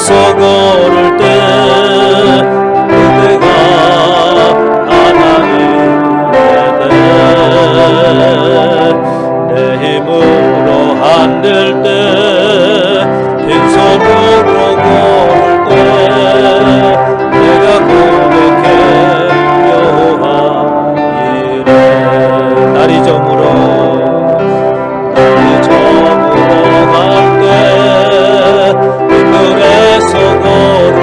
서 걸을 때 그대가 하나님의 내 힘으로 안 될 때 빈손으로 걸을 때 내가 고백해 여호와이래. 날이 저물어 갈 때 힘들에서 걸을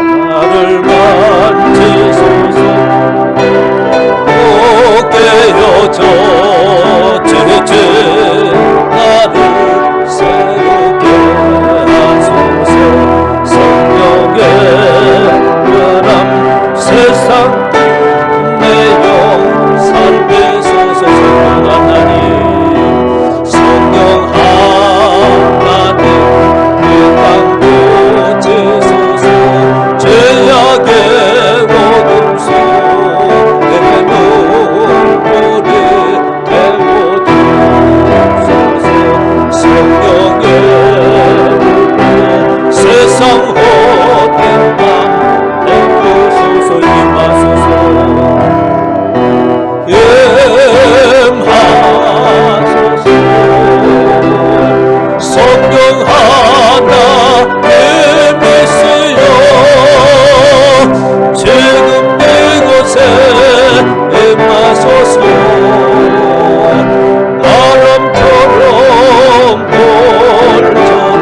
나를 만지소서. 깨어져 주제 나를 새롭게 하소서. 성령의 바람 세상 내 영 살피소서. 성령 하나님, 성령 하나님 이 땅 고치소서. 죄악의 모금소 세상 헛된 맘 내주소서. 임하소서. 임하소서. 성령 하나님이시여 지금 이곳에 임하소서. 바람처럼 볼처럼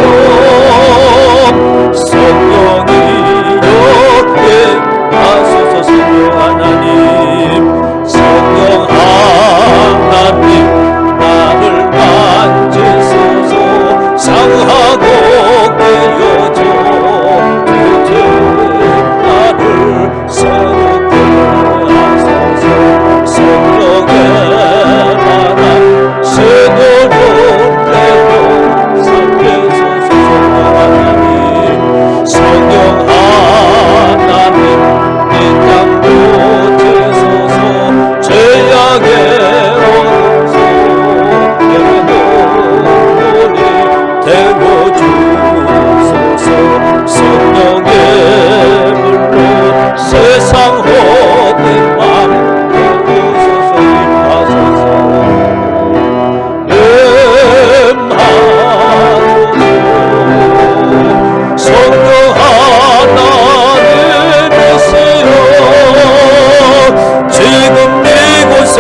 성령이여 임하소서. 성령 하나님, 성령 하나님 나를 만지소서. 상하고 깨어져 주제 나를 새롭게 하소서. 성령의 바람 새도록 내고 살피소서. 성령 하나님, 성령 하나님 이 땅 고치소서. 죄악의 원수 대노리 되어주소서. 성령의 물로 세상 헛된 맘 되어주소서. 임하소서. 임하소서. 성령 하나님이시여 지금 이곳에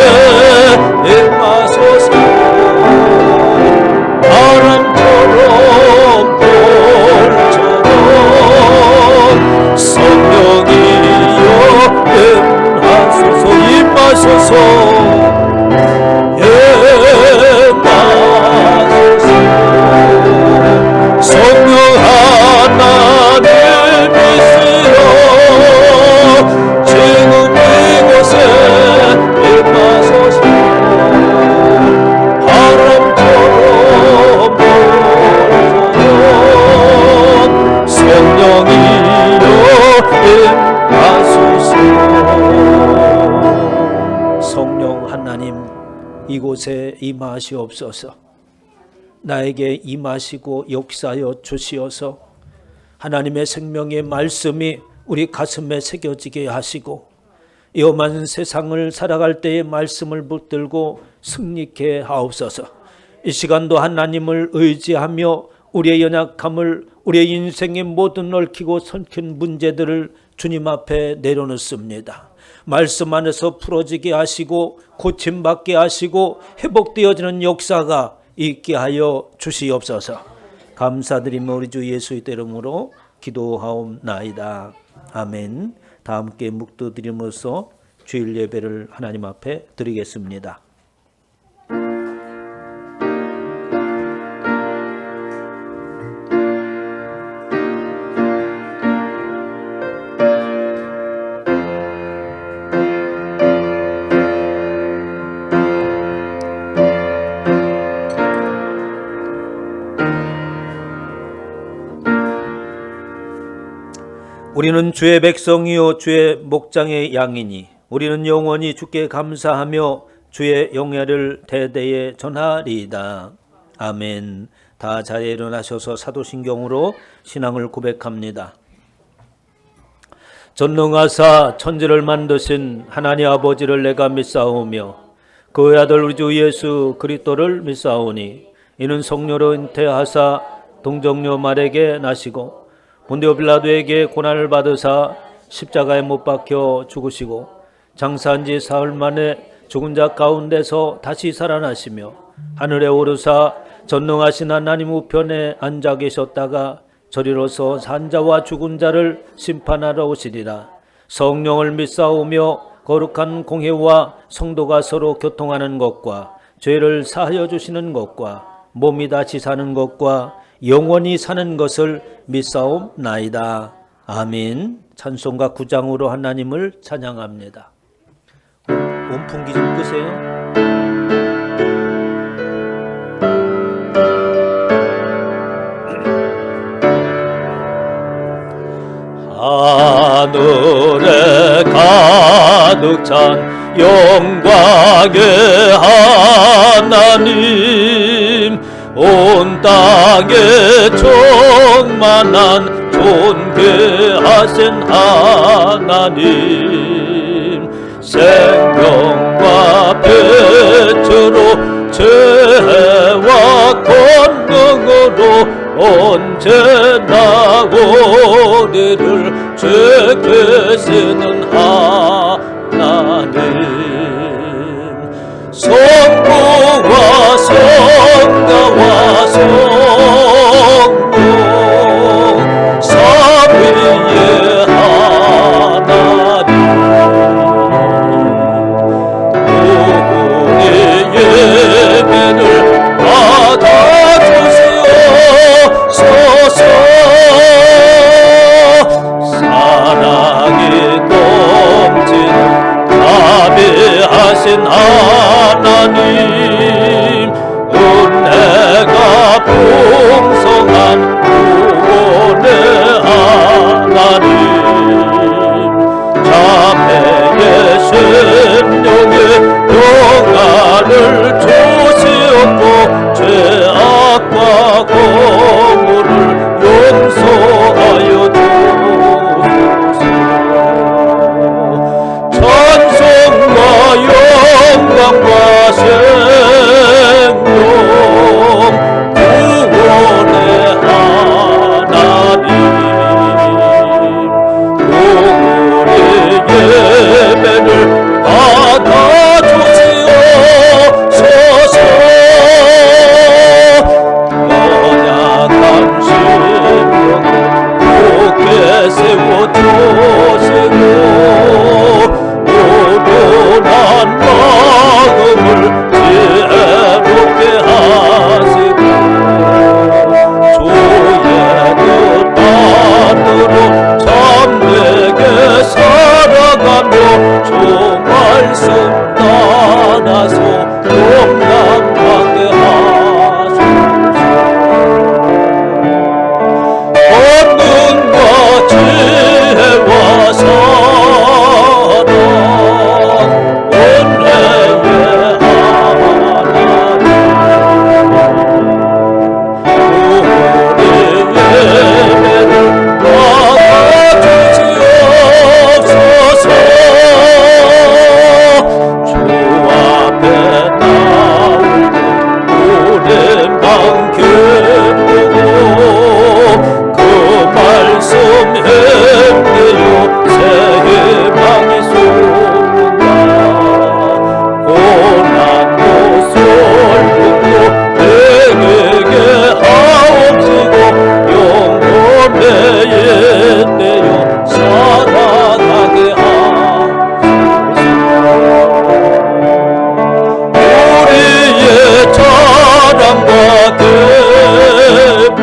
임하소서. 바람처럼 볼처럼 성령이여 임하소서. 임하소서. 임하소서. 성령 하나님이시여 지금 이곳에 임하소서. 바람처럼 불어오는 성령이여 임하소서. 성령 하나님 이곳에 임하시옵소서. 나에게 임하시고 역사하여 주시어서 하나님의 생명의 말씀이 우리 가슴에 새겨지게 하시고 위험한 세상을 살아갈 때의 말씀을 붙들고 승리케 하옵소서. 이 시간도 하나님을 의지하며 우리의 연약함을, 우리의 인생의 모든 얽히고 설킨 문제들을 주님 앞에 내려놓습니다. 말씀 안에서 풀어지게 하시고 고침받게 하시고 회복되어지는 역사가 있게 하여 주시옵소서. 감사드리며 우리 주 예수의 이름으로 기도하옵나이다. 아멘. 다 함께 묵도드리면서 주일 예배를 하나님 앞에 드리겠습니다. 우리는 주의 백성이요 주의 목장의 양이니 우리는 영원히 주께 감사하며 주의 영예를 대대에 전하리이다. 아멘. 다 자리에 일어나셔서 사도신경으로 신앙을 고백합니다. 전능하사 천지를 만드신 하나님 아버지를 내가 믿사오며 그의 아들 우리 주 예수 그리스도를 믿사오니 이는 성령으로 잉태하사 동정녀 마리아에게 나시고 본디오 빌라도에게 고난을 받으사 십자가에 못 박혀 죽으시고 장사한 지 사흘 만에 죽은 자 가운데서 다시 살아나시며 하늘에 오르사 전능하신 하나님 우편에 앉아 계셨다가 저리로서 산자와 죽은 자를 심판하러 오시리라. 성령을 믿사오며 거룩한 공회와 성도가 서로 교통하는 것과 죄를 사하여 주시는 것과 몸이 다시 사는 것과 영원히 사는 것을 믿사옵나이다. 아멘. 찬송가 9장으로 하나님을 찬양합니다. 온풍기 좀 끄세요. 하늘에 가득 찬 영광의 하나님, 온 땅에 충만한 존귀하신 하나님, 생명과 빛으로 지혜와 권능으로 언제나 우리를 지키시는 하나님, 성부와 성자와 성령 삼위의 하나님, 우리의 예배를 받아주시옵소서. 사랑이 넘치는 자비하신 하나님, 은혜가 풍성한 구원의 하나님, 자매의 심령에 평안을 주시옵고 죄악과 거물을 용서하여 주소서. 찬송과 영광과 생명 구원의 하나님, 우리의 예배를 받아주시옵소서. 연약한 심령을 굳게 세워주시고 오분한 마음을 지혜롭게 하시고 주의 뜻 받들어 참되게 살아가며 주 말씀 따라서 용감하게 하소서. 권능과 지혜와 사랑 은혜의 하나님, 우리의 예배를 받아주시옵소서. 주 앞에 나올 때 우리 마음 기쁘고 그 말씀 힘내요 새 희망이 솟는다. 고난도 슬픔도 내게 하옵시고 영원에 인내요 살아가게 하소서. 우리의 자랑과 기쁨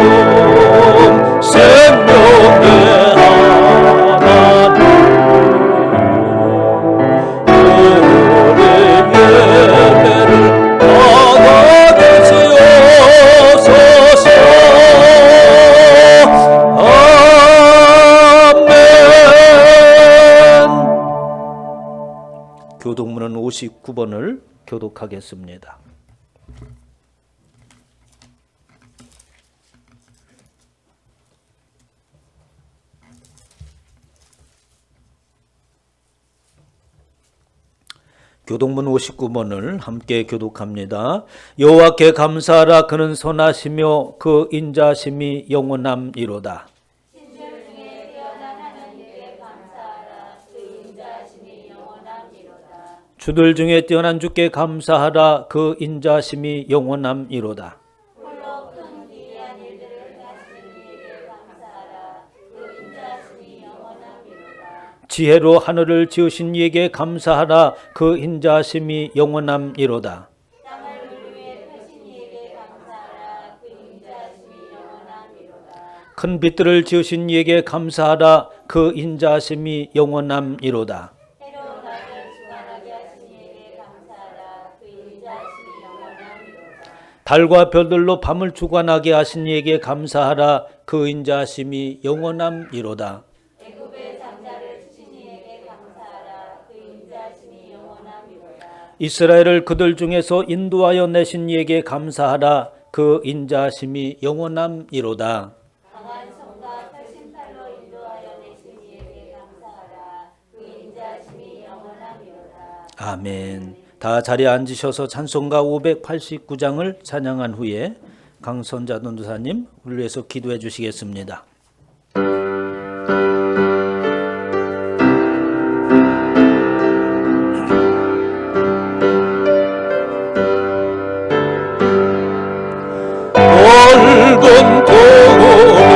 생명의 하나님, 우리의 예배를 받아주시옵소서. 아멘. 교독문은 59번을 교독하겠습니다. 교독문 59번을 함께 교독합니다. 여호와께 감사하라. 그는 선하시며 그 인자심이 영원함이로다. 신들 중에 뛰어난 하나님께 감사하라. 그 인자심이 영원함이로다. 주들 중에 뛰어난 주께 감사하라. 그 인자심이 영원함이로다. 홀로 큰 기이한 일들을 하시는 이에게 감사하라. 지혜로 하늘을 지으신 이에게 감사하라. 그 인자하심이 영원함이로다. 땅을 우리 위에 펴신 이에게 감사하라. 그 인자하심이 영원함이로다. 큰 빛들을 지으신 이에게 감사하라. 그 인자하심이 영원함이로다. 해로운 날을 주관하게 하신 이에게 감사하라. 그 인자하심이 영원함이로다. 달과 별들로 밤을 주관하게 하신 이에게 감사하라. 그 인자하심이 영원함이로다. 애굽의 장자를 주신 이에게 감사하라. 그 인자하심이 영원함이로다. 이스라엘을 그들 중에서 인도하여 내신 이에게 감사하라. 그 인자하심이 영원함이로다. 강한 손과 펴신 팔로 인도하여 내신 이에게 감사하라. 그 인자하심이 영원함이로다. 아멘. 다 자리에 앉으셔서 찬송가 589장을 찬양한 후에 강선자 전도사님 우리를 위해서 기도해 주시겠습니다. 넓은 도로에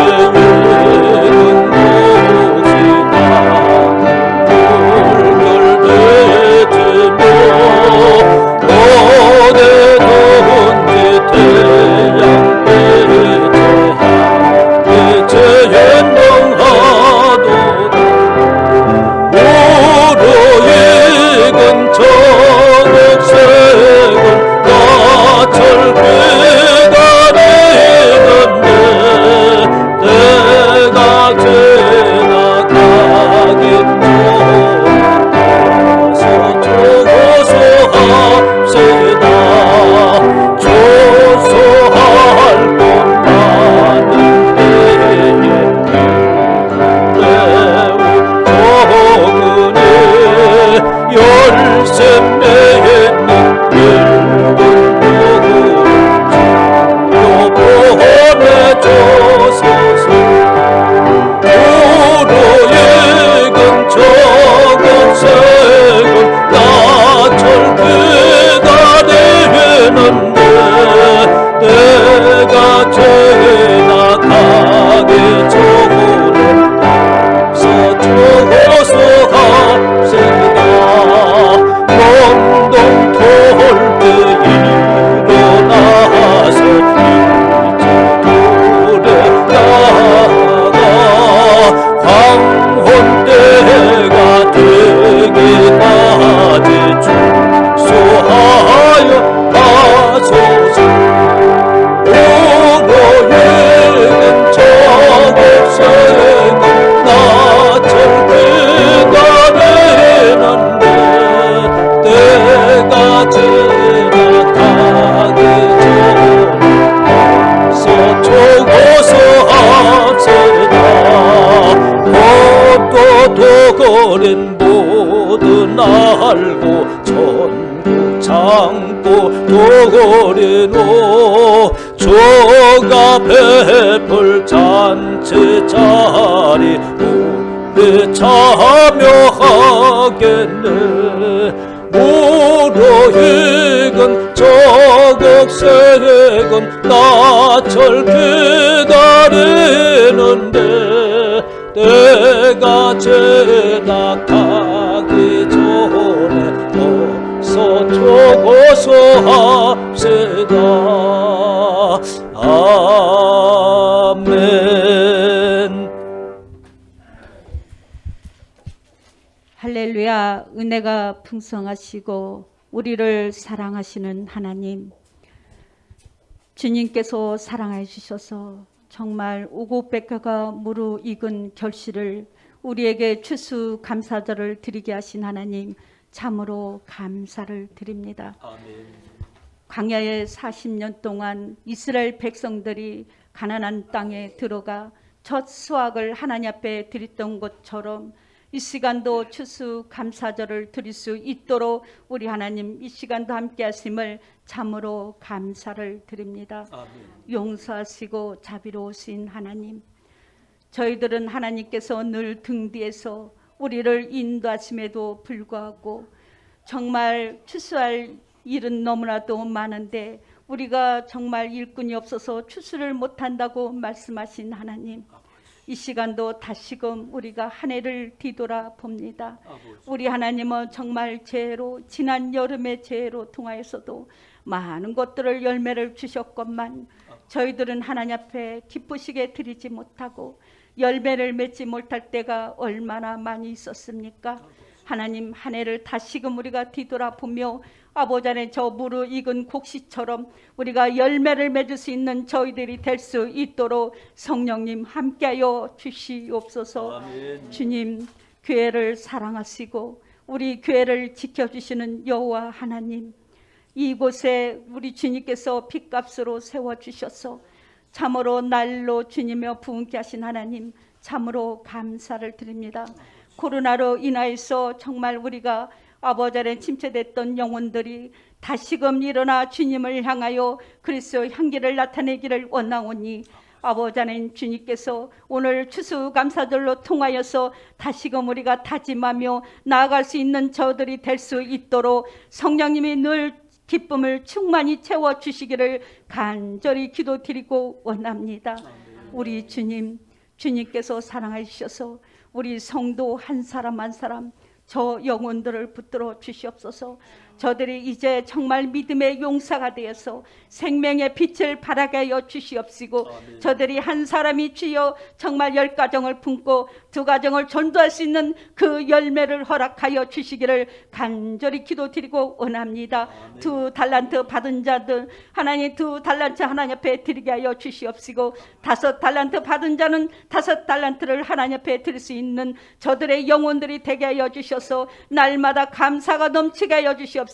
어린 모든 알고 전부 참고 도거리로 주가 베풀 잔치 자리 오래 참여하겠네. 무료익은 저격색은 나철 기다리는데 때가 제낙하기 전에 어서 초고소합시다. 아멘. 할렐루야. 은혜가 풍성하시고 우리를 사랑하시는 하나님, 주님께서 사랑해 주셔서 정말 오곡백화가 무르익은 결실을 우리에게 추수 감사절을 드리게 하신 하나님, 참으로 감사를 드립니다. 아멘. 광야에 40년 동안 이스라엘 백성들이 가나안 땅에 들어가 첫 수확을 하나님 앞에 드렸던 것처럼 이 시간도 추수 감사절을 드릴 수 있도록 우리 하나님 이 시간도 함께 하심을 참으로 감사를 드립니다. 아멘. 용서하시고 자비로우신 하나님, 저희들은 하나님께서 늘 등 뒤에서 우리를 인도하심에도 불구하고 정말 추수할 일은 너무나도 많은데 우리가 정말 일꾼이 없어서 추수를 못한다고 말씀하신 하나님, 이 시간도 다시금 우리가 한 해를 뒤돌아 봅니다. 우리 하나님은 정말 죄로, 지난 여름의 죄로 통하여서도 많은 것들을 열매를 주셨건만 저희들은 하나님 앞에 기쁘시게 드리지 못하고 열매를 맺지 못할 때가 얼마나 많이 있었습니까? 하나님, 한 해를 다시금 우리가 뒤돌아보며 아버지 안에 저 무르익은 곡식처럼 우리가 열매를 맺을 수 있는 저희들이 될 수 있도록 성령님 함께하여 주시옵소서. 아멘. 주님, 교회를 사랑하시고 우리 교회를 지켜주시는 여호와 하나님, 이곳에 우리 주님께서 핏값으로 세워주셔서 참으로 날로 주님여 부흥케 하신 하나님, 참으로 감사를 드립니다. 코로나로 인하여서 정말 우리가 아버지 안에 침체됐던 영혼들이 다시금 일어나 주님을 향하여 그리스도의 향기를 나타내기를 원하오니 아버지 하나님, 주님께서 오늘 추수감사절로 통하여서 다시금 우리가 다짐하며 나아갈 수 있는 저들이 될 수 있도록 성령님이 늘 기쁨을 충만히 채워주시기를 간절히 기도드리고 원합니다. 우리 주님, 주님께서 사랑해 주셔서 우리 성도 한 사람 한 사람 저 영혼들을 붙들어 주시옵소서. 저들이 이제 정말 믿음의 용사가 되어서 생명의 빛을 발하게 하여 주시옵시고, 저들이 한 사람이 주여 정말 10가정을 품고 2가정을 전도할 수 있는 그 열매를 허락하여 주시기를 간절히 기도드리고 원합니다. 2달란트 받은 자들 하나님 2달란트 하나님 앞에 드리게 하여 주시옵시고, 5달란트 받은 자는 5달란트를 하나님 앞에 드릴 수 있는 저들의 영혼들이 되게 하여 주셔서 날마다 감사가 넘치게 하여 주시옵시고,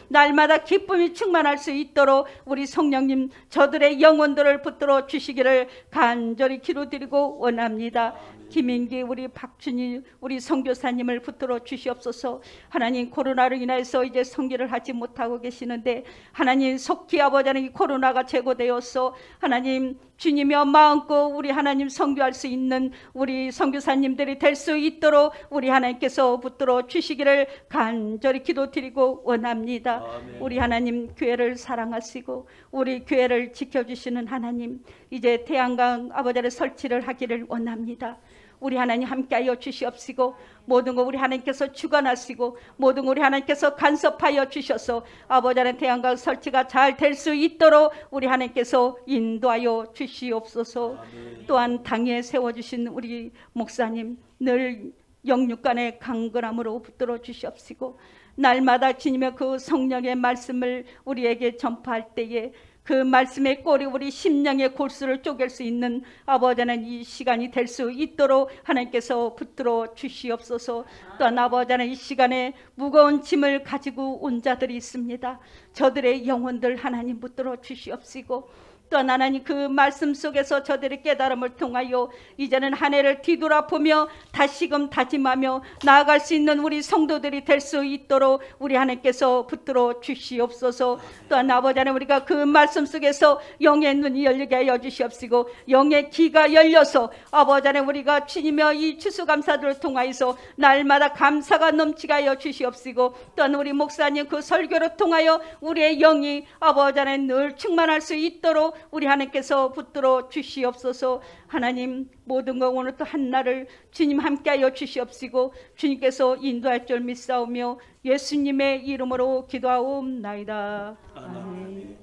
날마다 기쁨이 충만할 수 있도록 우리 성령님 저들의 영혼들을 붙들어 주시기를 간절히 기도드리고 원합니다. 김인기 우리 박준희 우리 선교사님을 붙들어 주시옵소서. 하나님, 코로나로 인해서 이제 선교를 하지 못하고 계시는데 하나님, 속히 아버지 하나님 코로나가 제거되어서 하나님 주님여 마음껏 우리 하나님 선교할 수 있는 우리 선교사님들이 될 수 있도록 우리 하나님께서 붙들어 주시기를 간절히 기도드리고 원합니다. 우리 하나님, 교회를 사랑하시고 우리 교회를 지켜주시는 하나님, 이제 태양강 아버지를 설치를 하기를 원합니다. 우리 하나님 함께하여 주시옵시고, 모든 것 우리 하나님께서 주관하시고 모든 것 우리 하나님께서 간섭하여 주셔서 아버지 하나님 태양광 설치가 잘 될 수 있도록 우리 하나님께서 인도하여 주시옵소서. 또한 당에 세워주신 우리 목사님 늘 영육간의 강건함으로 붙들어 주시옵시고, 날마다 주님의 그 성령의 말씀을 우리에게 전파할 때에 그 말씀의 꼴이 우리 심령의 골수를 쪼갤 수 있는 아버지 하나님 이 시간이 될 수 있도록 하나님께서 붙들어 주시옵소서. 또한 아버지 하나님 이 시간에 무거운 짐을 가지고 온 자들이 있습니다. 저들의 영혼들 하나님 붙들어 주시옵시고, 또한 하나님 그 말씀 속에서 저들의 깨달음을 통하여 이제는 한 해를 뒤돌아보며 다시금 다짐하며 나아갈 수 있는 우리 성도들이 될 수 있도록 우리 하나님께서 붙들어 주시옵소서. 또한 아버지 하나님, 우리가 그 말씀 속에서 영의 눈이 열리게 하여 주시옵시고 영의 귀가 열려서 아버지 하나님 우리가 주님의 이 추수감사들을 통하여서 날마다 감사가 넘치게 하여 주시옵시고, 또한 우리 목사님 그 설교를 통하여 우리의 영이 아버지 하나님 늘 충만할 수 있도록 우리 하나님께서 붙들어 주시옵소서. 하나님, 모든 것 오늘 또 한날을 주님 함께하여 주시옵시고 주님께서 인도할 줄 믿사오며 예수님의 이름으로 기도하옵나이다. 아멘.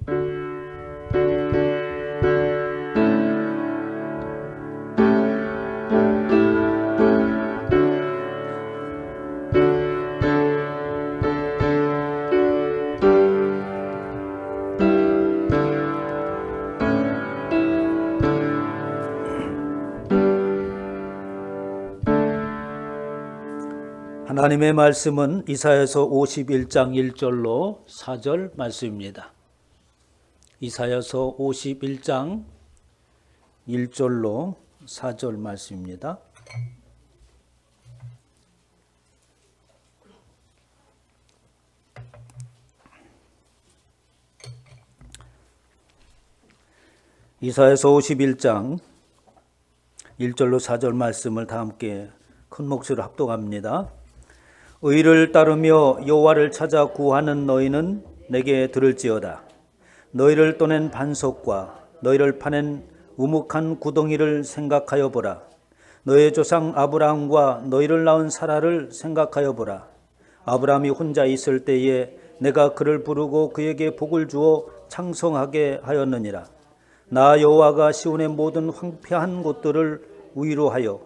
하나님의 말씀은 이사야서 51장 1절로 4절 말씀입니다. 이사야서 51장 1절로 4절 말씀입니다. 이사야서 51장 1절로 4절 말씀을 다 함께 큰 목소리로 합독합니다. 의를 따르며 여호와를 찾아 구하는 너희는 내게 들을지어다. 너희를 떠낸 반석과 너희를 파낸 우묵한 구덩이를 생각하여 보라. 너의 조상 아브라함과 너희를 낳은 사라를 생각하여 보라. 아브라함이 혼자 있을 때에 내가 그를 부르고 그에게 복을 주어 창성하게 하였느니라. 나 여호와가 시온의 모든 황폐한 곳들을 위로하여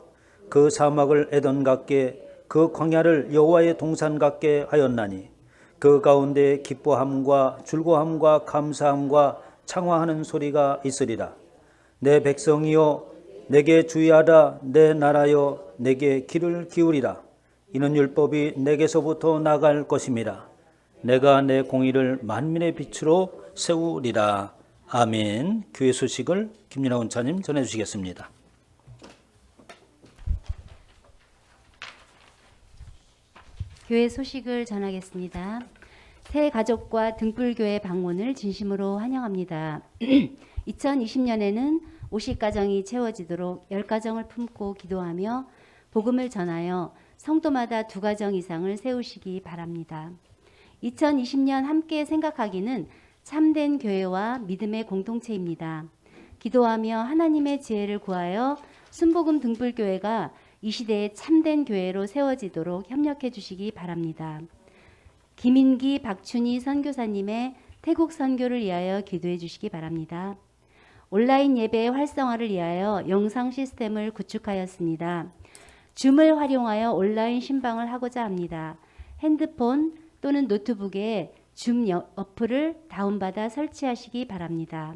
그 사막을 에덴 같게 그 광야를 여호와의 동산 같게 하였나니 그 가운데 기뻐함과 즐거움과 감사함과 창화하는 소리가 있으리라. 내 백성이여 내게 주의하라. 내 나라여 내게 귀를 기울이라. 이는 율법이 내게서부터 나갈 것임이라. 내가 내 공의를 만민의 빛으로 세우리라. 아멘. 교회 소식을 김윤아 원차님 전해주시겠습니다. 교회 소식을 전하겠습니다. 새 가족과 등불교회 방문을 진심으로 환영합니다. 2020년에는 50가정이 채워지도록 10가정을 품고 기도하며 복음을 전하여 성도마다 2가정 이상을 세우시기 바랍니다. 2020년 함께 생각하기는 참된 교회와 믿음의 공동체입니다. 기도하며 하나님의 지혜를 구하여 순복음 등불교회가 이 시대의 참된 교회로 세워지도록 협력해 주시기 바랍니다. 김인기, 박춘희 선교사님의 태국 선교를 위하여 기도해 주시기 바랍니다. 온라인 예배의 활성화를 위하여 영상 시스템을 구축하였습니다. 줌을 활용하여 온라인 신방을 하고자 합니다. 핸드폰 또는 노트북에 줌 어플을 다운받아 설치하시기 바랍니다.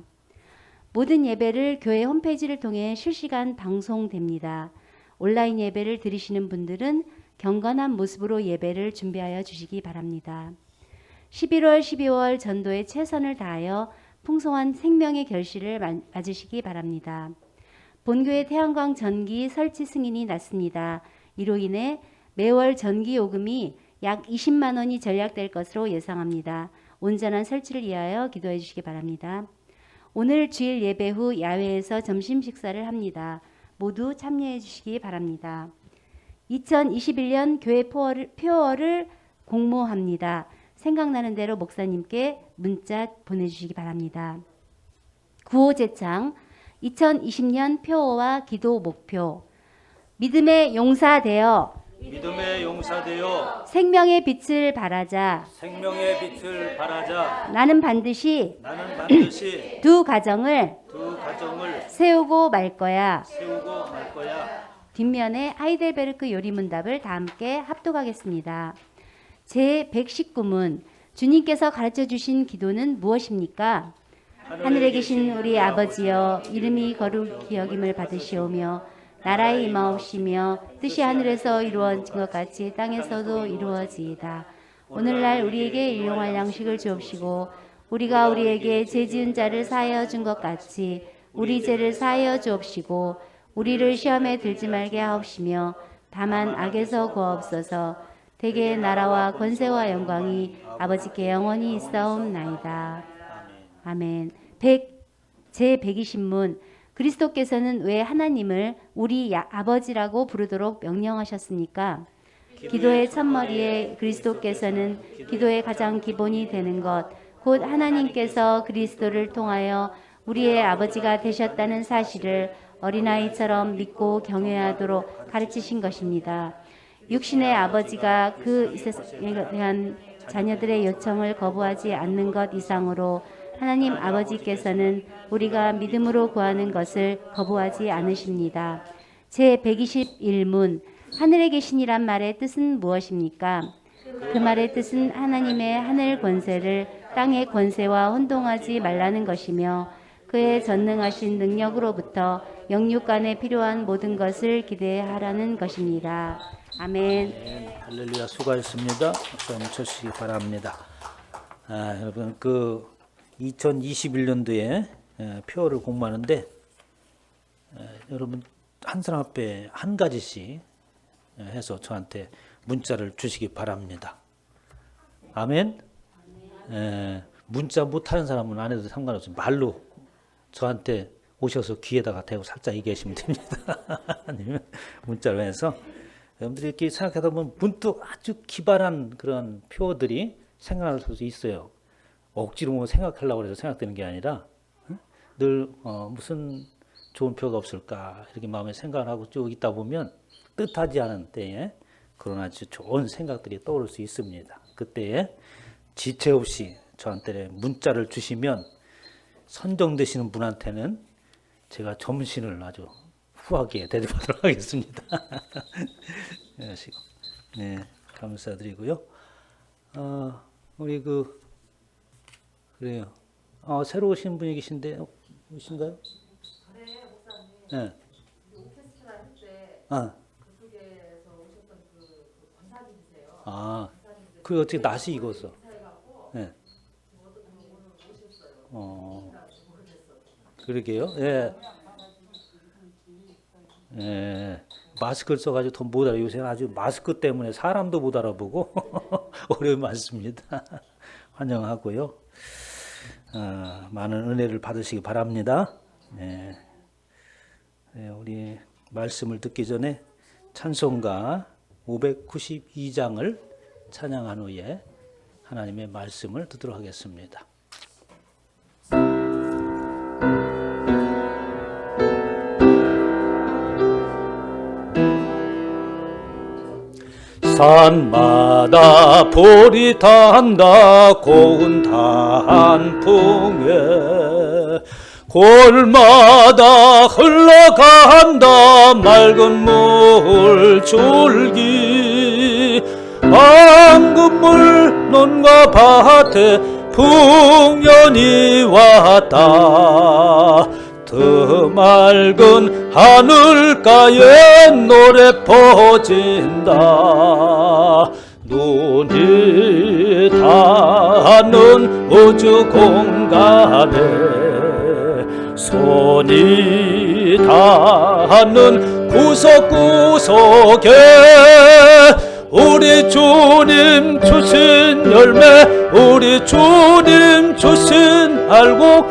모든 예배를 교회 홈페이지를 통해 실시간 방송됩니다. 온라인 예배를 들으시는 분들은 경건한 모습으로 예배를 준비하여 주시기 바랍니다. 11월, 12월 전도에 최선을 다하여 풍성한 생명의 결실을 맞으시기 바랍니다. 본교회 태양광 전기 설치 승인이 났습니다. 이로 인해 매월 전기 요금이 약 20만 원이 절약될 것으로 예상합니다. 온전한 설치를 위하여 기도해 주시기 바랍니다. 오늘 주일 예배 후 야외에서 점심 식사를 합니다. 모두 참여해 주시기 바랍니다. 2021년 교회 표어를 공모합니다. 생각나는 대로 목사님께 문자 보내주시기 바랍니다. 구호제창 2020년 표어와 기도 목표. 믿음의 용사되어 믿음의 용사되어 생명의 빛을 발하자. 생명의 빛을 발하자. 나는 반드시 2 가정을 세우고 말 거야. 뒷면에 하이델베르크 요리문답을 다 함께 합독하겠습니다. 제 119문 주님께서 가르쳐 주신 기도는 무엇입니까? 하늘에 계신 우리 아버지여, 이름이 거룩히 여김을 받으시오며 나라의 임하옵시며 뜻이 하늘에서 이루어진 것 같이 땅에서도 이루어지이다. 오늘날 우리에게 일용할 양식을 주옵시고 우리가 우리에게 죄 지은 자를 사하여 준 것 같이 우리 죄를 사하여 주옵시고 우리를 시험에 들지 말게 하옵시며 다만 악에서 구하옵소서. 대개 나라와 권세와 영광이 아버지께 영원히 있사옵나이다. 아멘. 제 120문 그리스도께서는 왜 하나님을 우리 아버지라고 부르도록 명령하셨습니까? 기도의 첫머리에 그리스도께서는 기도의 가장 기본이 되는 것, 곧 하나님께서 그리스도를 통하여 우리의 아버지가 되셨다는 사실을 어린아이처럼 믿고 경외하도록 가르치신 것입니다. 육신의 아버지가 그 세상에 대한 자녀들의 요청을 거부하지 않는 것 이상으로 하나님 아버지께서는 우리가 믿음으로 구하는 것을 거부하지 않으십니다. 제 121문 하늘에 계신이란 말의 뜻은 무엇입니까? 그 말의 뜻은 하나님의 하늘 권세를 땅의 권세와 혼동하지 말라는 것이며 그의 전능하신 능력으로부터 영육간에 필요한 모든 것을 기대하라는 것입니다. 아멘. 할렐루야. 수고하셨습니다. 박수 쳐주시기 바랍니다. 여러분 2021년도에 표어를 공부하는데 여러분 한 사람 앞에 한 가지씩 해서 저한테 문자를 주시기 바랍니다. 아멘. 문자 못하는 사람은 안 해도 상관없습니다. 말로 저한테 오셔서 귀에다가 대고 살짝 얘기하시면 됩니다. 아니면 문자로 해서 여러분들이 이렇게 생각하다 보면 문득 아주 기발한 그런 표어들이 생각날 수 있어요. 억지로 뭐 생각하려고 해서 생각되는 게 아니라 늘 무슨 좋은 표가 없을까 이렇게 마음에 생각을 하고 쭉 있다 보면 뜻하지 않은 때에 그러나 아주 좋은 생각들이 떠오를 수 있습니다. 그때에 지체 없이 저한테 문자를 주시면 선정되시는 분한테는 제가 점심을 아주 후하게 대접하도록 하겠습니다. 네, 감사드리고요. 우리 그래요. 새로 오신 분이 계신데 오신가요? 네, 목사님. 네. 오케스트라 할때 그쪽에서 오셨던 그 권사님이세요. 그 어떻게 낯이 익어서? 인사해갖고 네. 오늘 오셨어요. 그러게요. 예. 예. 마스크를 써가지고 더 못 알아. 요새 아주 마스크 때문에 사람도 못 알아보고 어려움이 많습니다. 환영하고요. 많은 은혜를 받으시기 바랍니다. 네. 네, 우리 말씀을 듣기 전에 찬송가 592장을 찬양한 후에 하나님의 말씀을 듣도록 하겠습니다. 산마다 볼이 탄다 고운 단풍에 골마다 흘러간다 맑은 물줄기 황금물 논과 밭에 풍년이 왔다 드맑은 하늘가에 노래 퍼진다 눈이 닿는 우주 공간에 손이 닿는 구석구석에 우리 주님 주신 열매 우리 주님 주신 알고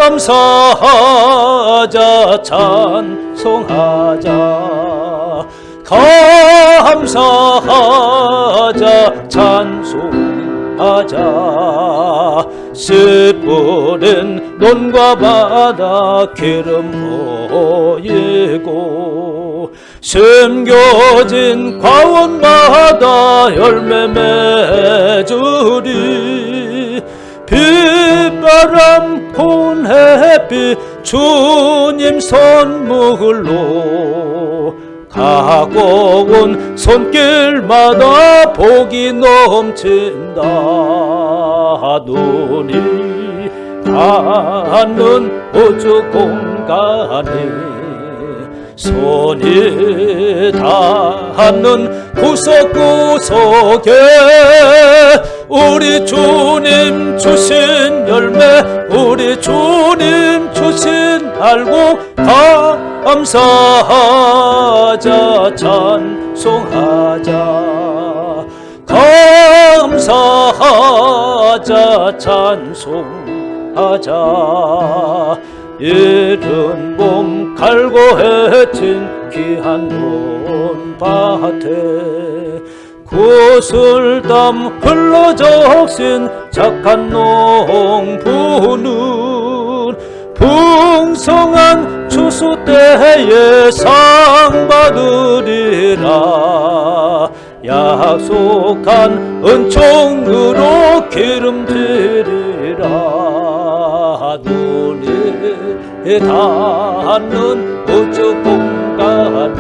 감사하자 찬송하자 감사하자 찬송하자 씨 뿌린 논과 바다 기름 보이고 심겨진 과원마다 열매 맺으리 빗바람 고운 햇빛 주님 선물로 가고 온 손길마다 복이 넘친다 눈이 닿는 우주 공간에 손이 닿는 구석구석에 우리 주님 주신 열매 우리 주님 주신 알고 감사하자 찬송하자 감사하자 찬송하자 이른 봄 갈고 해친 귀한 논밭에 구슬땀 흘러 적신 착한 농부는 풍성한 추수 때에 상 받으리라 약속한 은총으로 기름 드리라 눈이 닿는 우주 공간에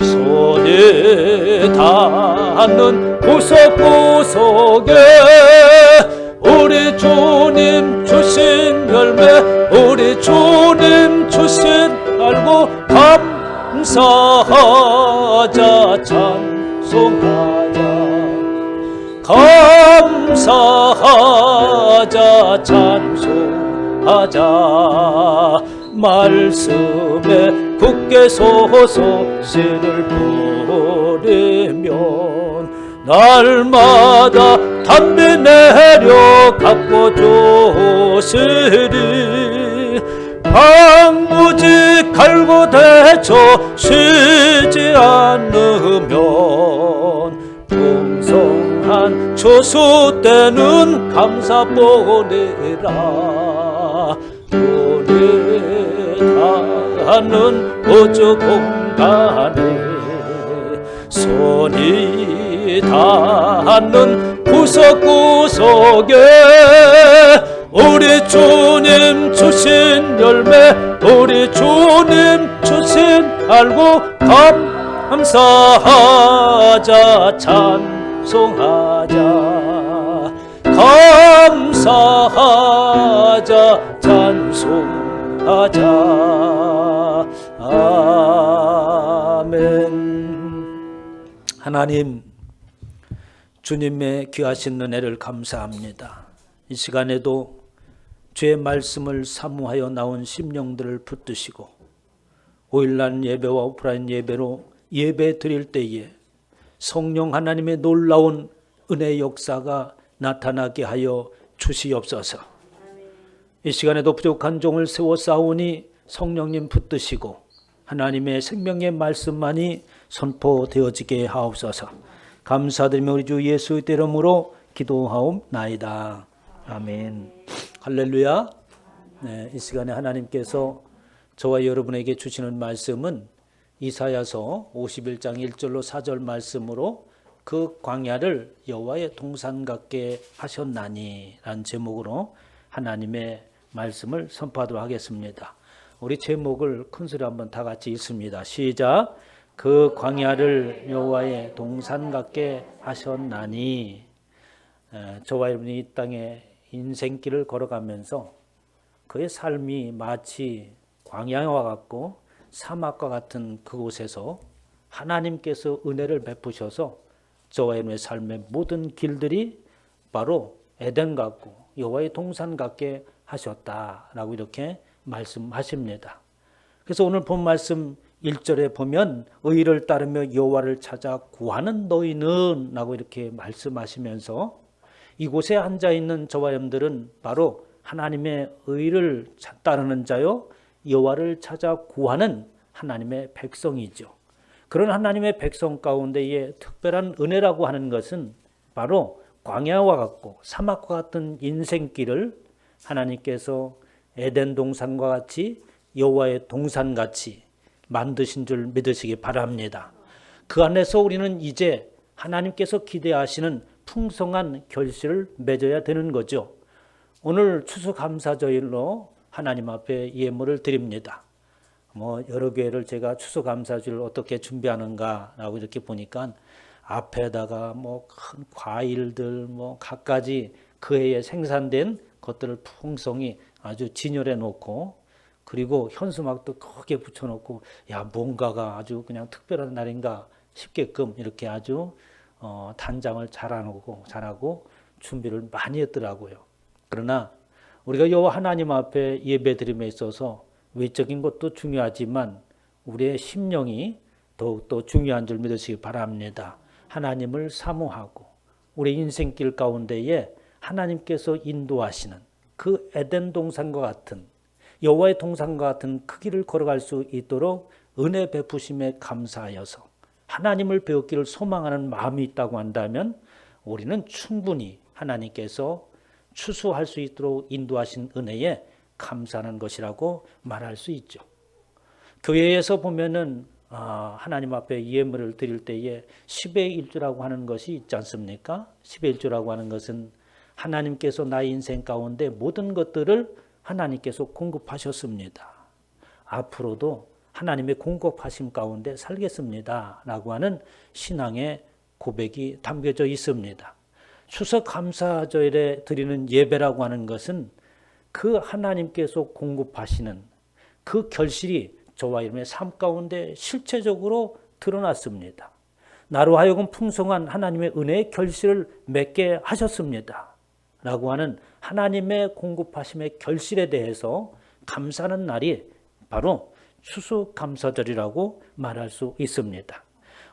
손이 닿는 구석구석에 우리 주님 주신 열매 우리 주님 주신 알고 감사하자 찬송하자 감사하자 찬송하자 말씀에 굳게 서서 씨를 뿌리면 날마다 담비 내려 갚고 주시리 방무지 갈고 대쳐 쉬지 않으면 풍성한 추수 때는 감사 보내라 우리 않는 우주 공간에 손이 닿는 구석구석에 우리 주님 주신 열매, 우리 주님 주신 알고 감사하자, 찬송하자, 감사하자, 찬송하자. 아멘. 하나님, 주님의 귀하신 은혜를 감사합니다. 이 시간에도 주의 말씀을 사모하여 나온 심령들을 붙드시고 오일날 예배와 오프라인 예배로 예배 드릴 때에 성령 하나님의 놀라운 은혜 역사가 나타나게 하여 주시옵소서. 이 시간에도 부족한 종을 세워 싸우니 성령님 붙드시고 하나님의 생명의 말씀만이 선포되어지게 하옵소서. 감사드리며 우리 주 예수의 이름으로 기도하옵나이다. 아멘. 할렐루야. 네, 이 시간에 하나님께서 저와 여러분에게 주시는 말씀은 이사야서 51장 1절로 4절 말씀으로 그 광야를 여호와의 동산 같게 하셨나니 라는 제목으로 하나님의 말씀을 선포하도록 하겠습니다. 우리 제목을 큰 소리 한번 다 같이 읽습니다. 시작. 그 광야를 여호와의 동산 같게 하셨나니. 저와 여러분이 이 땅에 인생길을 걸어가면서 그의 삶이 마치 광야와 같고 사막과 같은 그곳에서 하나님께서 은혜를 베푸셔서 저와 여러분의 삶의 모든 길들이 바로 에덴 같고 여호와의 동산 같게 하셨다라고 이렇게 말씀하십니다. 그래서 오늘 본 말씀 1절에 보면 의를 따르며 여호와를 찾아 구하는 너희는 라고 이렇게 말씀하시면서 이곳에 앉아있는 저와 여러분들은 바로 하나님의 의를 따르는 자요 여호와를 찾아 구하는 하나님의 백성이죠. 그런 하나님의 백성 가운데에 특별한 은혜라고 하는 것은 바로 광야와 같고 사막과 같은 인생길을 하나님께서 에덴 동산과 같이 여호와의 동산같이 만드신 줄 믿으시기 바랍니다. 그 안에서 우리는 이제 하나님께서 기대하시는 풍성한 결실을 맺어야 되는 거죠. 오늘 추수감사절로 하나님 앞에 예물을 드립니다. 여러 교회를 제가 추수감사절을 어떻게 준비하는가라고 이렇게 보니까 앞에다가 큰 과일들 갖가지 그 해에 생산된 것들을 풍성히 아주 진열해 놓고 그리고 현수막도 크게 붙여놓고 뭔가가 아주 그냥 특별한 날인가 싶게끔 이렇게 아주 단장을 잘하고 준비를 많이 했더라고요. 그러나 우리가 여호와 하나님 앞에 예배드림에 있어서 외적인 것도 중요하지만 우리의 심령이 더욱더 중요한 줄 믿으시기 바랍니다. 하나님을 사모하고 우리 인생길 가운데에 하나님께서 인도하시는 그 에덴 동산과 같은 여호와의 동산과 같은 그 길을 걸어갈 수 있도록 은혜 베푸심에 감사하여서 하나님을 배우기를 소망하는 마음이 있다고 한다면 우리는 충분히 하나님께서 추수할 수 있도록 인도하신 은혜에 감사하는 것이라고 말할 수 있죠. 교회에서 보면은 하나님 앞에 예물을 드릴 때에 10의 1조라고 하는 것이 있지 않습니까? 10의 1조라고 하는 것은 하나님께서 나의 인생 가운데 모든 것들을 하나님께서 공급하셨습니다. 앞으로도 하나님의 공급하심 가운데 살겠습니다 라고 하는 신앙의 고백이 담겨져 있습니다. 추수감사절에 드리는 예배라고 하는 것은 그 하나님께서 공급하시는 그 결실이 저와 여러분의 삶 가운데 실체적으로 드러났습니다. 나로 하여금 풍성한 하나님의 은혜의 결실을 맺게 하셨습니다 라고 하는 하나님의 공급하심의 결실에 대해서 감사하는 날이 바로 추수감사절이라고 말할 수 있습니다.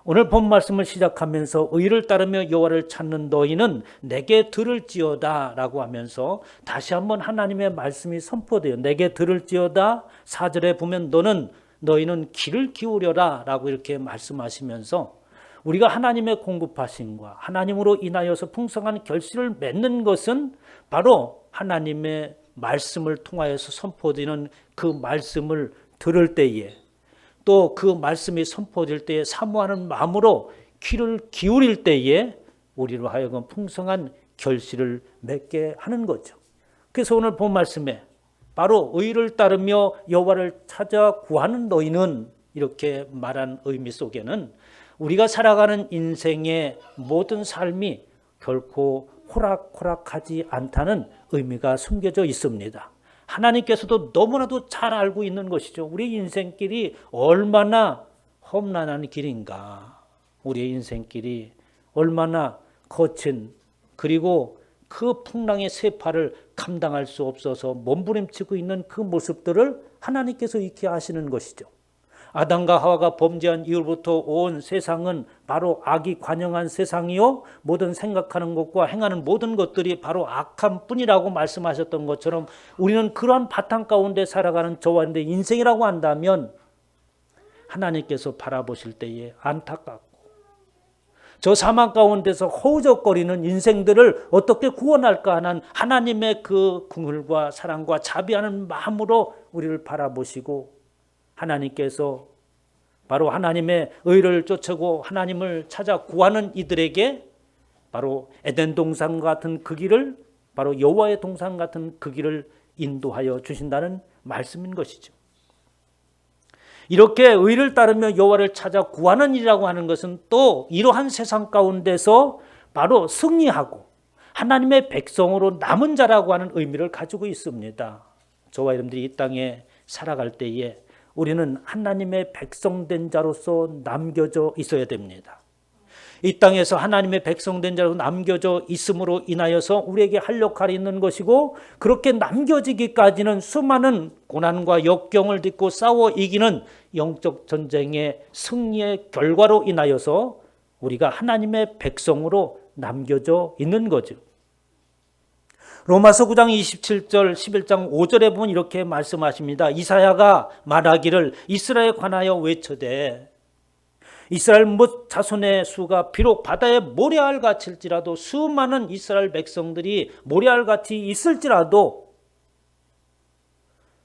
오늘 본 말씀을 시작하면서 의를 따르며 여호와를 찾는 너희는 내게 들을지어다 라고 하면서 다시 한번 하나님의 말씀이 선포돼요. 내게 들을지어다. 4절에 보면 너희는 귀를 기울여라 라고 이렇게 말씀하시면서 우리가 하나님의 공급하심과 하나님으로 인하여서 풍성한 결실을 맺는 것은 바로 하나님의 말씀을 통하여서 선포되는 그 말씀을 들을 때에 또 그 말씀이 선포될 때에 사모하는 마음으로 귀를 기울일 때에 우리로 하여금 풍성한 결실을 맺게 하는 거죠. 그래서 오늘 본 말씀에 바로 의를 따르며 여호와를 찾아 구하는 너희는 이렇게 말한 의미 속에는 우리가 살아가는 인생의 모든 삶이 결코 호락호락하지 않다는 의미가 숨겨져 있습니다. 하나님께서도 너무나도 잘 알고 있는 것이죠. 우리 인생길이 얼마나 험난한 길인가, 우리의 인생길이 얼마나 거친, 그리고 그 풍랑의 세파를 감당할 수 없어서 몸부림치고 있는 그 모습들을 하나님께서 익히 아시는 것이죠. 아담과 하와가 범죄한 이후부터 온 세상은 바로 악이 관영한 세상이요, 모든 생각하는 것과 행하는 모든 것들이 바로 악한 뿐이라고 말씀하셨던 것처럼 우리는 그러한 바탕 가운데 살아가는 저와 여러분의 인생이라고 한다면 하나님께서 바라보실 때에 안타깝고 저 사망 가운데서 허우적거리는 인생들을 어떻게 구원할까 하는 하나님의 그 긍휼과 사랑과 자비하는 마음으로 우리를 바라보시고, 하나님께서 바로 하나님의 의를 쫓고 하나님을 찾아 구하는 이들에게 바로 에덴 동산 같은 그 길을, 바로 여호와의 동산 같은 그 길을 인도하여 주신다는 말씀인 것이죠. 이렇게 의를 따르며 여호와를 찾아 구하는 일이라고 하는 것은 또 이러한 세상 가운데서 바로 승리하고 하나님의 백성으로 남은 자라고 하는 의미를 가지고 있습니다. 저와 여러분들이 이 땅에 살아갈 때에 우리는 하나님의 백성된 자로서 남겨져 있어야 됩니다. 이 땅에서 하나님의 백성된 자로 남겨져 있음으로 인하여서 우리에게 할 역할이 있는 것이고, 그렇게 남겨지기까지는 수많은 고난과 역경을 딛고 싸워 이기는 영적 전쟁의 승리의 결과로 인하여서 우리가 하나님의 백성으로 남겨져 있는 거죠. 로마서 9장 27절 11장 5절에 보면 이렇게 말씀하십니다. 이사야가 말하기를 이스라엘에 관하여 외쳐되 이스라엘 못 자손의 수가 비록 바다에 모래알같일지라도, 수많은 이스라엘 백성들이 모래알같이 있을지라도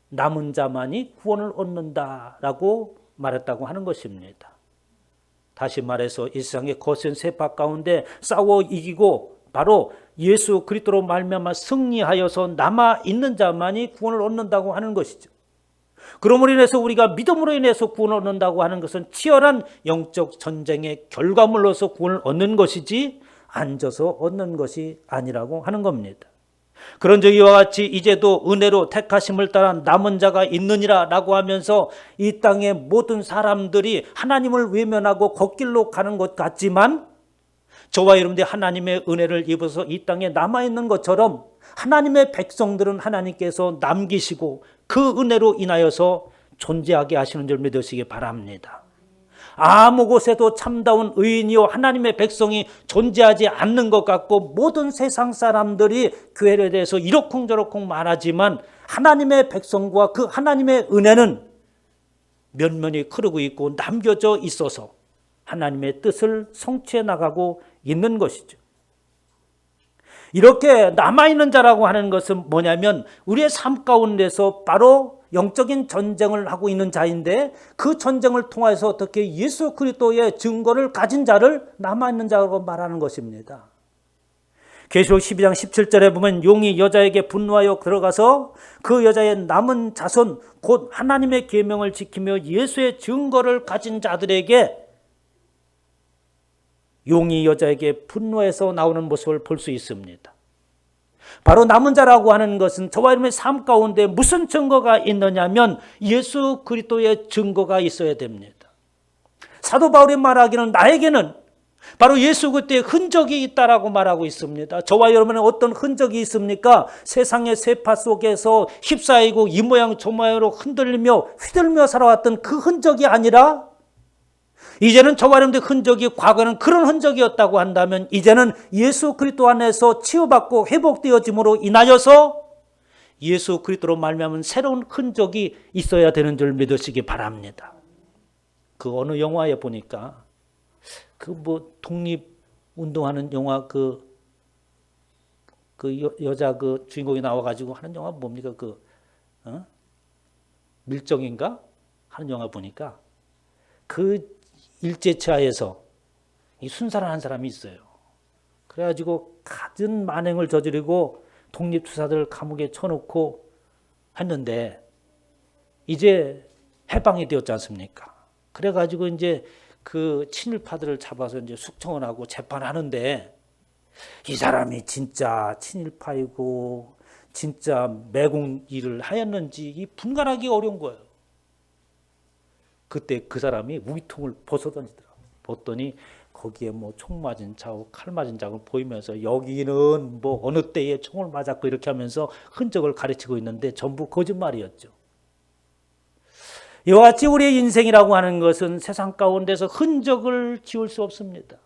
남은 자만이 구원을 얻는다라고 말했다고 하는 것입니다. 다시 말해서 이 세상의 거센 세파 가운데 싸워 이기고 바로 예수 그리스도로 말미암아 승리하여서 남아 있는 자만이 구원을 얻는다고 하는 것이죠. 그러므로 인해서 우리가 믿음으로 인해서 구원을 얻는다고 하는 것은 치열한 영적 전쟁의 결과물로서 구원을 얻는 것이지 앉아서 얻는 것이 아니라고 하는 겁니다. 그런즉 이와 같이 이제도 은혜로 택하심을 따라 남은 자가 있느니라 라고 하면서 이 땅의 모든 사람들이 하나님을 외면하고 걷길로 가는 것 같지만, 저와 여러분들이 하나님의 은혜를 입어서 이 땅에 남아있는 것처럼 하나님의 백성들은 하나님께서 남기시고 그 은혜로 인하여서 존재하게 하시는 줄 믿으시기 바랍니다. 아무 곳에도 참다운 의인이요 하나님의 백성이 존재하지 않는 것 같고, 모든 세상 사람들이 교회에 대해서 이러쿵저러쿵 말하지만 하나님의 백성과 그 하나님의 은혜는 면면이 흐르고 있고 남겨져 있어서 하나님의 뜻을 성취해 나가고 있는 것이죠. 이렇게 남아있는 자라고 하는 것은 뭐냐면 우리의 삶 가운데서 바로 영적인 전쟁을 하고 있는 자인데, 그 전쟁을 통해서 어떻게 예수 그리스도의 증거를 가진 자를 남아있는 자라고 말하는 것입니다. 계시록 12장 17절에 보면 용이 여자에게 분노하여 들어가서 그 여자의 남은 자손 곧 하나님의 계명을 지키며 예수의 증거를 가진 자들에게 용이 여자에게 분노해서 나오는 모습을 볼 수 있습니다. 바로 남은 자라고 하는 것은 저와 여러분의 삶 가운데 무슨 증거가 있느냐면 예수 그리스도의 증거가 있어야 됩니다. 사도 바울이 말하기는 나에게는 바로 예수 그리스도의 흔적이 있다라고 말하고 있습니다. 저와 여러분은 어떤 흔적이 있습니까? 세상의 세파 속에서 휩싸이고 이 모양 저 모양으로 흔들리며 휘둘며 살아왔던 그 흔적이 아니라, 이제는 저와 여러분의 흔적이 과거는 그런 흔적이었다고 한다면 이제는 예수 그리스도 안에서 치유받고 회복되어짐으로 인하여서 예수 그리스도로 말미암은 새로운 흔적이 있어야 되는 줄 믿으시기 바랍니다. 그 어느 영화에 보니까 그 뭐 독립 운동하는 영화 그 여자 그 주인공이 나와가지고 하는 영화 뭡니까? 밀정인가? 하는 영화 보니까 그 일제치하에서 이 순사를 한 사람이 있어요. 그래가지고 갖은 만행을 저지르고 독립투사들 감옥에 쳐놓고 했는데 이제 해방이 되었지 않습니까? 그래가지고 이제 그 친일파들을 잡아서 이제 숙청원하고 재판하는데 이 사람이 진짜 친일파이고 진짜 매국 일을 하였는지 이 분간하기 어려운 거예요. 그때 그 사람이 무기통을 벗어던지더라고요. 벗더니 거기에 뭐 총 맞은 자국, 칼 맞은 자국 보이면서 여기는 뭐 어느 때에 총을 맞았고 이렇게 하면서 흔적을 가르치고 있는데 전부 거짓말이었죠. 이와 같이 우리의 인생이라고 하는 것은 세상 가운데서 흔적을 지울 수 없습니다.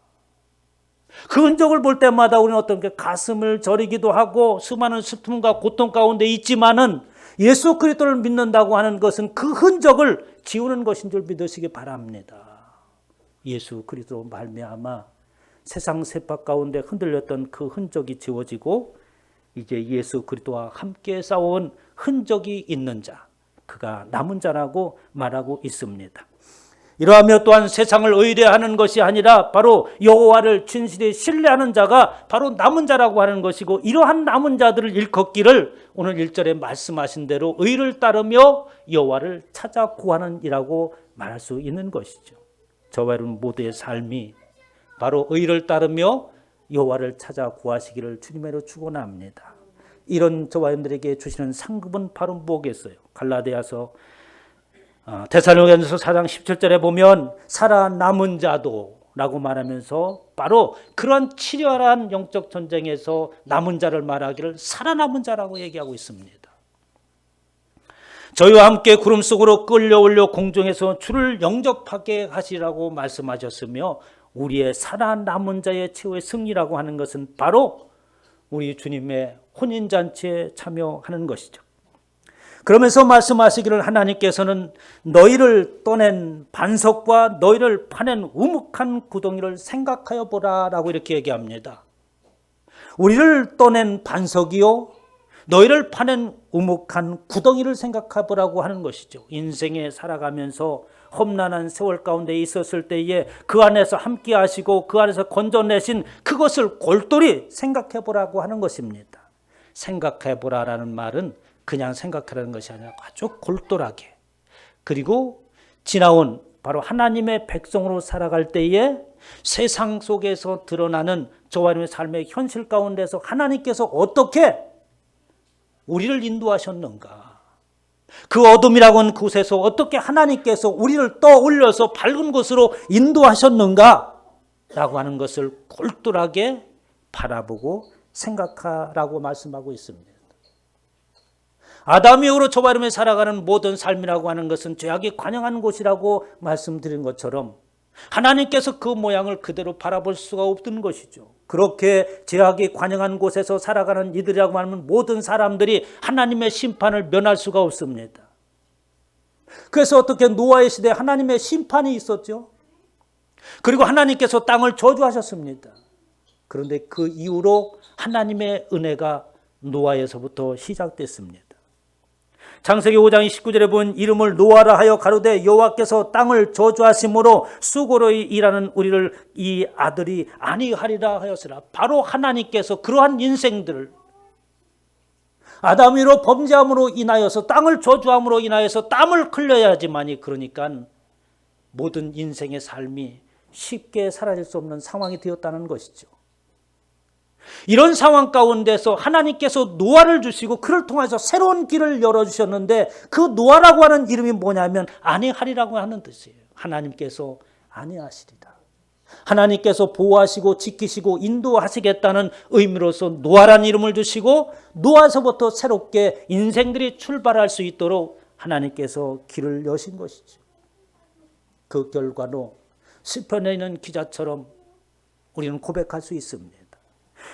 그 흔적을 볼 때마다 우리는 어떤 게 가슴을 저리기도 하고 수많은 슬픔과 고통 가운데 있지만은 예수 그리스도를 믿는다고 하는 것은 그 흔적을 지우는 것인 줄 믿으시기 바랍니다. 예수 그리스도로 말미암아 세상 세파 가운데 흔들렸던 그 흔적이 지워지고 이제 예수 그리스도와 함께 싸워온 흔적이 있는 자, 그가 남은 자라고 말하고 있습니다. 이러하며 또한 세상을 의뢰하는 것이 아니라 바로 여호와를 진실히 신뢰하는 자가 바로 남은 자라고 하는 것이고, 이러한 남은 자들을 일컫기를 오늘 1절에 말씀하신 대로 의를 따르며 여호와를 찾아 구하는 이라고 말할 수 있는 것이죠. 저와 여러분 모두의 삶이 바로 의를 따르며 여호와를 찾아 구하시기를 주님으로 축원합니다. 이런 저와 여러분들에게 주시는 상급은 바로 뭐겠어요? 갈라디아서 데살로니가전서 4장 17절에 보면 살아남은 자도 라고 말하면서 바로 그런 치열한 영적 전쟁에서 남은 자를 말하기를 살아남은 자라고 얘기하고 있습니다. 저희와 함께 구름 속으로 끌려올려 공중에서 주를 영접하게 하시라고 말씀하셨으며, 우리의 살아남은 자의 최후의 승리라고 하는 것은 바로 우리 주님의 혼인잔치에 참여하는 것이죠. 그러면서 말씀하시기를 하나님께서는 너희를 떠낸 반석과 너희를 파낸 우묵한 구덩이를 생각하여 보라 라고 이렇게 얘기합니다. 우리를 떠낸 반석이요 너희를 파낸 우묵한 구덩이를 생각해 보라고 하는 것이죠. 인생에 살아가면서 험난한 세월 가운데 있었을 때에 그 안에서 함께 하시고 그 안에서 건져내신 그것을 골똘히 생각해 보라고 하는 것입니다. 생각해 보라라는 말은 그냥 생각하라는 것이 아니라 아주 골똘하게, 그리고 지나온 바로 하나님의 백성으로 살아갈 때에 세상 속에서 드러나는 저와 여러분의 삶의 현실 가운데서 하나님께서 어떻게 우리를 인도하셨는가, 그 어둠이라고 하는 곳에서 어떻게 하나님께서 우리를 떠올려서 밝은 곳으로 인도하셨는가 라고 하는 것을 골똘하게 바라보고 생각하라고 말씀하고 있습니다. 아담 이후로 저와 여러분이 살아가는 모든 삶이라고 하는 것은 죄악이 관영한 곳이라고 말씀드린 것처럼 하나님께서 그 모양을 그대로 바라볼 수가 없던 것이죠. 그렇게 죄악이 관영한 곳에서 살아가는 이들이라고 하면 모든 사람들이 하나님의 심판을 면할 수가 없습니다. 그래서 어떻게 노아의 시대에 하나님의 심판이 있었죠. 그리고 하나님께서 땅을 저주하셨습니다. 그런데 그 이후로 하나님의 은혜가 노아에서부터 시작됐습니다. 창세기 5장 29절에 보면 이름을 노아라 하여 가로되 여호와께서 땅을 저주하심으로 수고로 일하는 우리를 이 아들이 아니하리라 하였으라. 바로 하나님께서 그러한 인생들을 아담으로 범죄함으로 인하여서 땅을 저주함으로 인하여서 땀을 흘려야지만이, 그러니까 모든 인생의 삶이 쉽게 사라질 수 없는 상황이 되었다는 것이죠. 이런 상황 가운데서 하나님께서 노아를 주시고 그를 통해서 새로운 길을 열어주셨는데, 그 노아라고 하는 이름이 뭐냐면 아니하리라고 하는 뜻이에요. 하나님께서 아니하시리라. 하나님께서 보호하시고 지키시고 인도하시겠다는 의미로서 노아라는 이름을 주시고, 노아서부터 새롭게 인생들이 출발할 수 있도록 하나님께서 길을 여신 것이죠. 그 결과로 시편에 있는 기자처럼 우리는 고백할 수 있습니다.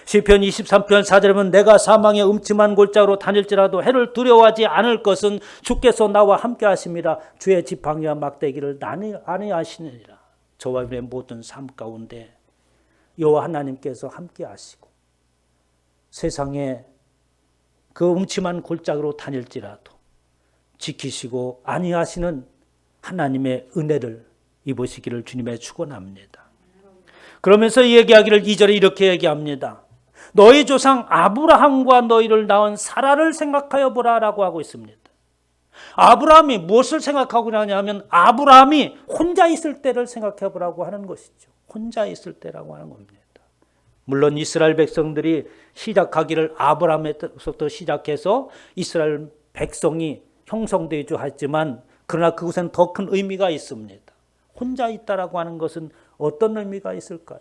시편 23편 4절에 보면 내가 사망의 음침한 골짜기로 다닐지라도 해를 두려워하지 않을 것은 주께서 나와 함께 하심이라. 주의 지팡이와 막대기를 안위하시느니라. 저와 여러분의 모든 삶 가운데 여호와 하나님께서 함께 하시고 세상에 그 음침한 골짜기로 다닐지라도 지키시고 안위하시는 하나님의 은혜를 입으시기를 주님의 축원합니다. 그러면서 얘기하기를 2절에 이렇게 얘기합니다. 너희 조상 아브라함과 너희를 낳은 사라를 생각하여 보라라고 하고 있습니다. 아브라함이 무엇을 생각하고 나냐면 아브라함이 혼자 있을 때를 생각해 보라고 하는 것이죠. 혼자 있을 때라고 하는 겁니다. 물론 이스라엘 백성들이 시작하기를 아브라함에서부터 시작해서 이스라엘 백성이 형성되죠 하지만 그러나 그것은 더 큰 의미가 있습니다. 혼자 있다라고 하는 것은 어떤 의미가 있을까요?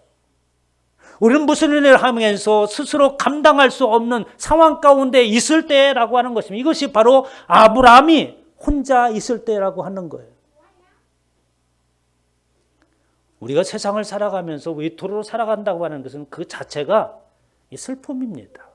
우리는 무슨 일을 하면서 스스로 감당할 수 없는 상황 가운데 있을 때라고 하는 것입니다. 이것이 바로 아브라함이 혼자 있을 때라고 하는 거예요. 우리가 세상을 살아가면서 외톨이로 살아간다고 하는 것은 그 자체가 슬픔입니다.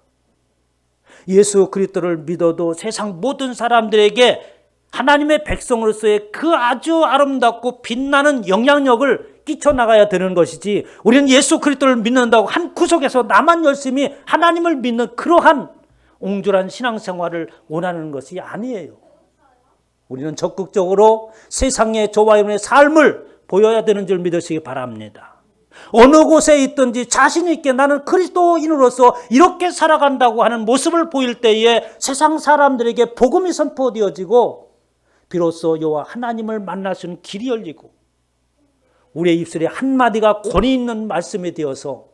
예수 그리스도를 믿어도 세상 모든 사람들에게 하나님의 백성으로서의 그 아주 아름답고 빛나는 영향력을 끼쳐나가야 되는 것이지 우리는 예수 그리스도를 믿는다고 한 구석에서 나만 열심히 하나님을 믿는 그러한 옹졸한 신앙생활을 원하는 것이 아니에요. 우리는 적극적으로 세상의 저와 여러분의 삶을 보여야 되는 줄 믿으시기 바랍니다. 어느 곳에 있든지 자신 있게 나는 그리스도인으로서 이렇게 살아간다고 하는 모습을 보일 때에 세상 사람들에게 복음이 선포되어지고 비로소 여호와 하나님을 만날 수 있는 길이 열리고 우리의 입술에 한마디가 권위 있는 말씀이 되어서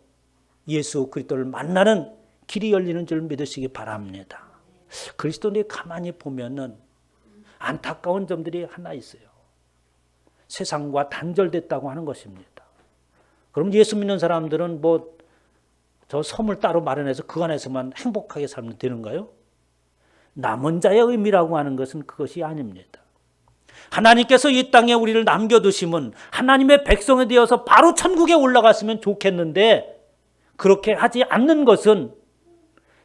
예수 그리스도를 만나는 길이 열리는 줄 믿으시기 바랍니다. 그리스도인이 가만히 보면은 안타까운 점들이 하나 있어요. 세상과 단절됐다고 하는 것입니다. 그럼 예수 믿는 사람들은 뭐 저 섬을 따로 마련해서 그 안에서만 행복하게 살면 되는가요? 남은 자의 의미라고 하는 것은 그것이 아닙니다. 하나님께서 이 땅에 우리를 남겨두시면 하나님의 백성이 되어서 바로 천국에 올라갔으면 좋겠는데 그렇게 하지 않는 것은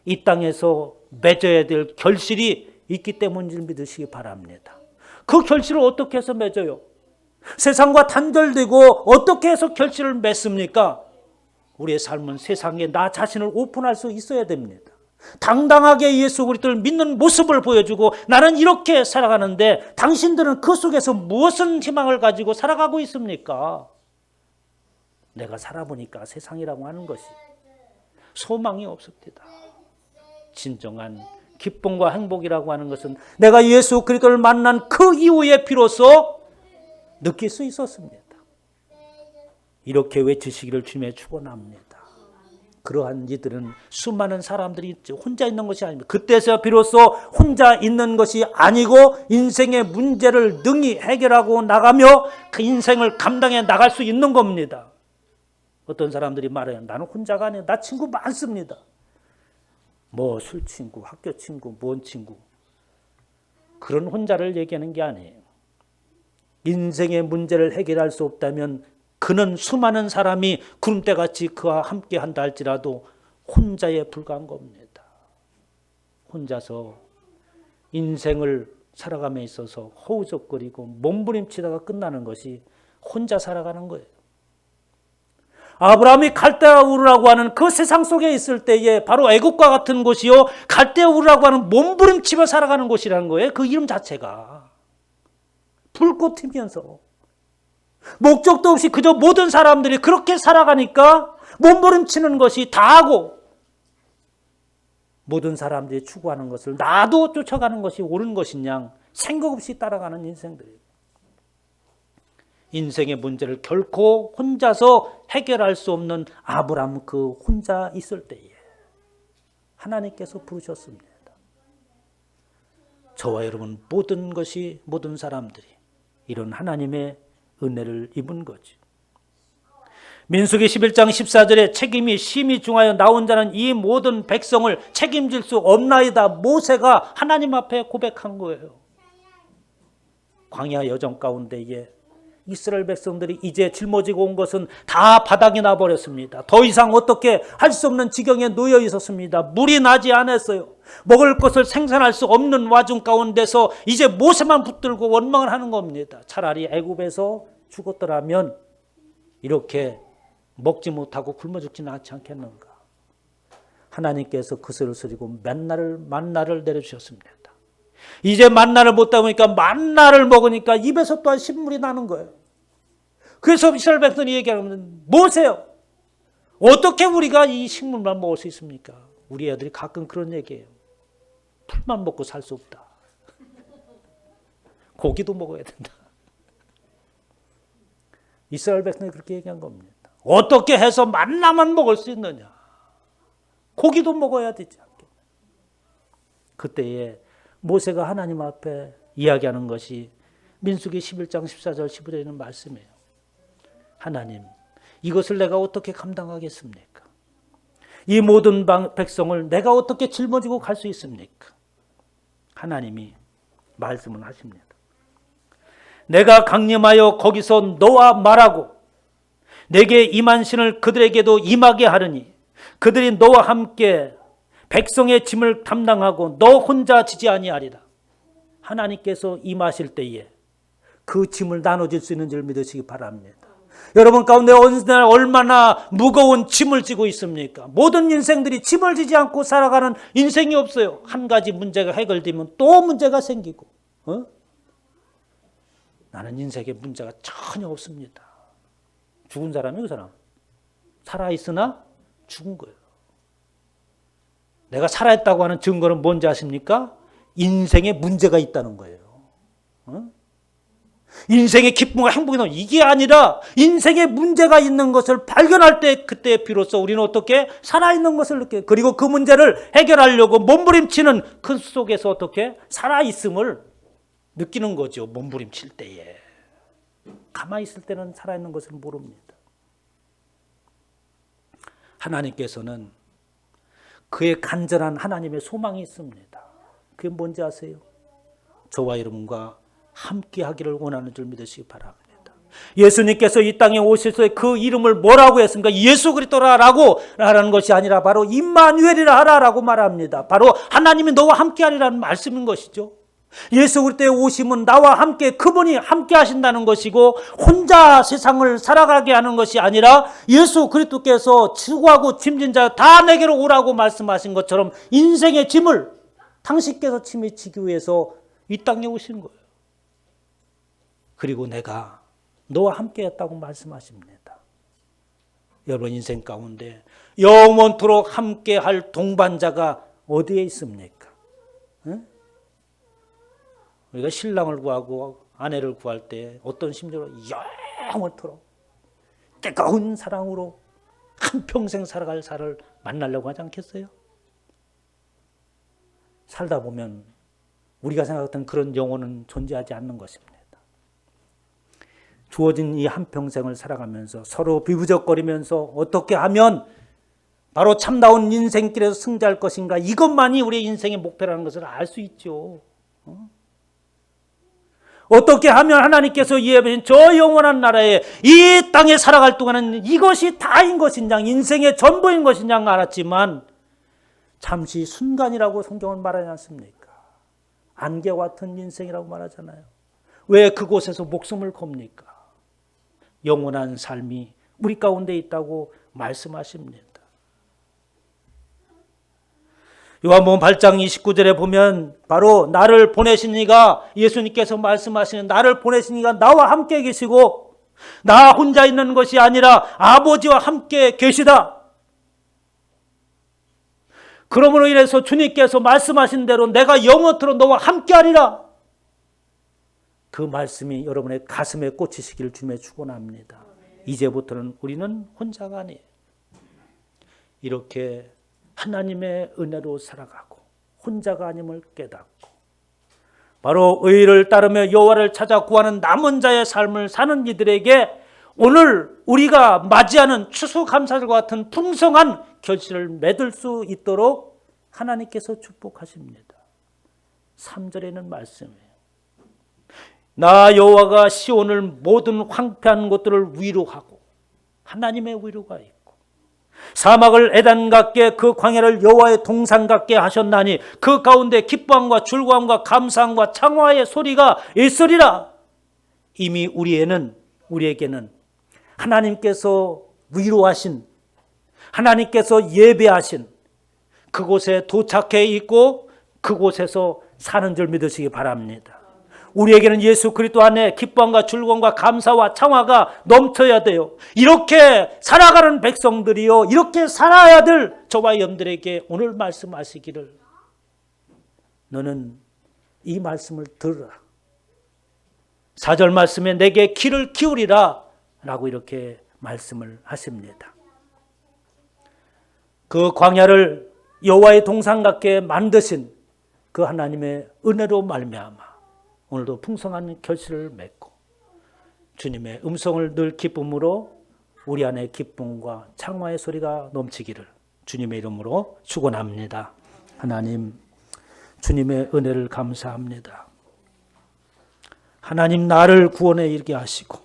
이 땅에서 맺어야 될 결실이 있기 때문인 믿으시기 바랍니다. 그 결실을 어떻게 해서 맺어요? 세상과 단절되고 어떻게 해서 결실을 맺습니까? 우리의 삶은 세상에 나 자신을 오픈할 수 있어야 됩니다. 당당하게 예수 그리스도를 믿는 모습을 보여주고 나는 이렇게 살아가는데 당신들은 그 속에서 무엇은 희망을 가지고 살아가고 있습니까? 내가 살아보니까 세상이라고 하는 것이 소망이 없습니다. 진정한 기쁨과 행복이라고 하는 것은 내가 예수 그리스도를 만난 그 이후에 비로소 느낄 수 있었습니다. 이렇게 외치시기를 주님의 축원합니다. 그러한 이들은 수많은 사람들이 혼자 있는 것이 아닙니다. 그때서 비로소 혼자 있는 것이 아니고 인생의 문제를 능히 해결하고 나가며 그 인생을 감당해 나갈 수 있는 겁니다. 어떤 사람들이 말해요. 나는 혼자가 아니에요. 나 친구 많습니다. 뭐 술 친구, 학교 친구, 뭔 친구. 그런 혼자를 얘기하는 게 아니에요. 인생의 문제를 해결할 수 없다면 그는 수많은 사람이 구름대같이 그와 함께 한다 할지라도 혼자에 불과한 겁니다. 혼자서 인생을 살아감에 있어서 허우적거리고 몸부림치다가 끝나는 것이 혼자 살아가는 거예요. 아브라함이 갈대아 우르라고 하는 그 세상 속에 있을 때에 바로 애국과 같은 곳이요 갈대아 우르라고 하는 몸부림치며 살아가는 곳이라는 거예요. 그 이름 자체가 불꽃 튀면서 목적도 없이 그저 모든 사람들이 그렇게 살아가니까 몸부림치는 것이 다하고 모든 사람들이 추구하는 것을 나도 쫓아가는 것이 옳은 것이냐 생각 없이 따라가는 인생들이에요. 인생의 문제를 결코 혼자서 해결할 수 없는 아브라함 그 혼자 있을 때에 하나님께서 부르셨습니다. 저와 여러분 모든 사람들이 이런 하나님의 은혜를 입은 거지. 민수기 11장 14절에 책임이 심히 중하여 나온 자는 이 모든 백성을 책임질 수 없나이다. 모세가 하나님 앞에 고백한 거예요. 광야 여정 가운데에 이스라엘 백성들이 이제 짊어지고 온 것은 다 바닥이 나버렸습니다. 더 이상 어떻게 할 수 없는 지경에 놓여 있었습니다. 물이 나지 않았어요. 먹을 것을 생산할 수 없는 와중 가운데서 이제 모세만 붙들고 원망을 하는 겁니다. 차라리 애굽에서 죽었더라면 이렇게 먹지 못하고 굶어 죽지는 않지 않겠는가. 하나님께서 그것을 쓰리고 만나를 내려주셨습니다. 이제 만나를 먹다 보니까 만나를 먹으니까 입에서 또한 신물이 나는 거예요. 그래서 이스라엘 백성이 얘기하면 뭐세요? 어떻게 우리가 이 식물만 먹을 수 있습니까? 우리 애들이 가끔 그런 얘기해요. 풀만 먹고 살 수 없다. 고기도 먹어야 된다. 이스라엘 백성이 그렇게 얘기한 겁니다. 어떻게 해서 만나만 먹을 수 있느냐? 고기도 먹어야 되지 않겠냐? 그때에 모세가 하나님 앞에 이야기하는 것이 민수기 11장 14절 15절에 있는 말씀이에요. 하나님, 이것을 내가 어떻게 감당하겠습니까? 이 모든 백성을 내가 어떻게 짊어지고 갈 수 있습니까? 하나님이 말씀을 하십니다. 내가 강림하여 거기서 너와 말하고 내게 임한 신을 그들에게도 임하게 하르니 그들이 너와 함께 백성의 짐을 담당하고 너 혼자 지지 아니하리라. 하나님께서 임하실 때에 그 짐을 나눠줄 수 있는 줄 믿으시기 바랍니다. 여러분 가운데 얼마나 무거운 짐을 지고 있습니까? 모든 인생들이 짐을 지지 않고 살아가는 인생이 없어요. 한 가지 문제가 해결되면 또 문제가 생기고 나는 인생에 문제가 전혀 없습니다. 죽은 사람이 그 사람. 살아있으나 죽은 거예요. 내가 살아있다고 하는 증거는 뭔지 아십니까? 인생에 문제가 있다는 거예요. 인생의 기쁨과 행복이 이게 아니라 인생에 문제가 있는 것을 발견할 때 그때 비로소 우리는 어떻게 살아있는 것을 느껴요. 그리고 그 문제를 해결하려고 몸부림치는 그 속에서 어떻게 살아있음을 느끼는 거죠. 몸부림칠 때에. 가만히 있을 때는 살아있는 것을 모릅니다. 하나님께서는 그의 간절한 하나님의 소망이 있습니다. 그게 뭔지 아세요? 저와 여러분과 함께 하기를 원하는 줄 믿으시기 바랍니다. 예수님께서 이 땅에 오실 때 그 이름을 뭐라고 했습니까? 예수 그리스도라고 하라는 것이 아니라 바로 임마누엘이라 하라라고 말합니다. 바로 하나님이 너와 함께 하리라는 말씀인 것이죠. 예수 그리스도의 오심은 나와 함께 그분이 함께 하신다는 것이고 혼자 세상을 살아가게 하는 것이 아니라 예수 그리스도께서 수고하고 짐진 자 다 내게로 오라고 말씀하신 것처럼 인생의 짐을 당신께서 짐을 지기 위해서 이 땅에 오신 거예요. 그리고 내가 너와 함께 했다고 말씀하십니다. 여러분 인생 가운데 영원토록 함께 할 동반자가 어디에 있습니까? 응? 우리가 신랑을 구하고 아내를 구할 때 어떤 심정으로 영원토록 뜨거운 사랑으로 한평생 살아갈 사를 만나려고 하지 않겠어요? 살다 보면 우리가 생각했던 그런 영혼은 존재하지 않는 것입니다. 주어진 이 한평생을 살아가면서 서로 비부적거리면서 어떻게 하면 바로 참다운 인생길에서 승자할 것인가, 이것만이 우리의 인생의 목표라는 것을 알 수 있죠. 어떻게 하면 하나님께서 예배하신 저 영원한 나라에 이 땅에 살아갈 동안은 이것이 다인 것인지 인생의 전부인 것인지 알았지만 잠시 순간이라고 성경은 말하지 않습니까? 안개와 같은 인생이라고 말하잖아요. 왜 그곳에서 목숨을 겁니까? 영원한 삶이 우리 가운데 있다고 말씀하십니다. 요한복음 8장 29절에 보면 바로 나를 보내신 이가, 예수님께서 말씀하시는 나를 보내신 이가 나와 함께 계시고 나 혼자 있는 것이 아니라 아버지와 함께 계시다. 그러므로 인해서 주님께서 말씀하신 대로 내가 영원토록 너와 함께 하리라. 그 말씀이 여러분의 가슴에 꽂히시기를 주님의 축원합니다. 이제부터는 우리는 혼자가 아니에요. 이렇게 하나님의 은혜로 살아가고 혼자가 아님을 깨닫고 바로 의를 따르며 여호와를 찾아 구하는 남은 자의 삶을 사는 이들에게 오늘 우리가 맞이하는 추수감사절과 같은 풍성한 결실을 맺을 수 있도록 하나님께서 축복하십니다. 3절에는 말씀이에요. 나 여호와가 시온을 모든 황폐한 것들을 위로하고, 하나님의 위로가 있고, 사막을 에단 같게 그 광야를 여호와의 동산 같게 하셨나니 그 가운데 기뻐함과 즐거움과 감사함과 창화의 소리가 있으리라. 이미 우리에게는 하나님께서 위로하신, 하나님께서 예배하신 그곳에 도착해 있고 그곳에서 사는 줄 믿으시기 바랍니다. 우리에게는 예수 그리스도 안에 기쁨과 즐거움과 감사와 창화가 넘쳐야 돼요. 이렇게 살아가는 백성들이요, 이렇게 살아야 될 저와 여러분들에게 오늘 말씀하시기를, 너는 이 말씀을 들으라. 4절 말씀에 내게 귀를 기울이라 라고 이렇게 말씀을 하십니다. 그 광야를 여호와의 동산 같게 만드신 그 하나님의 은혜로 말미암아 오늘도 풍성한 결실을 맺고 주님의 음성을 늘 기쁨으로 우리 안에 기쁨과 창화의 소리가 넘치기를 주님의 이름으로 축원합니다. 하나님, 주님의 은혜를 감사합니다. 하나님, 나를 구원에 이르게 하시고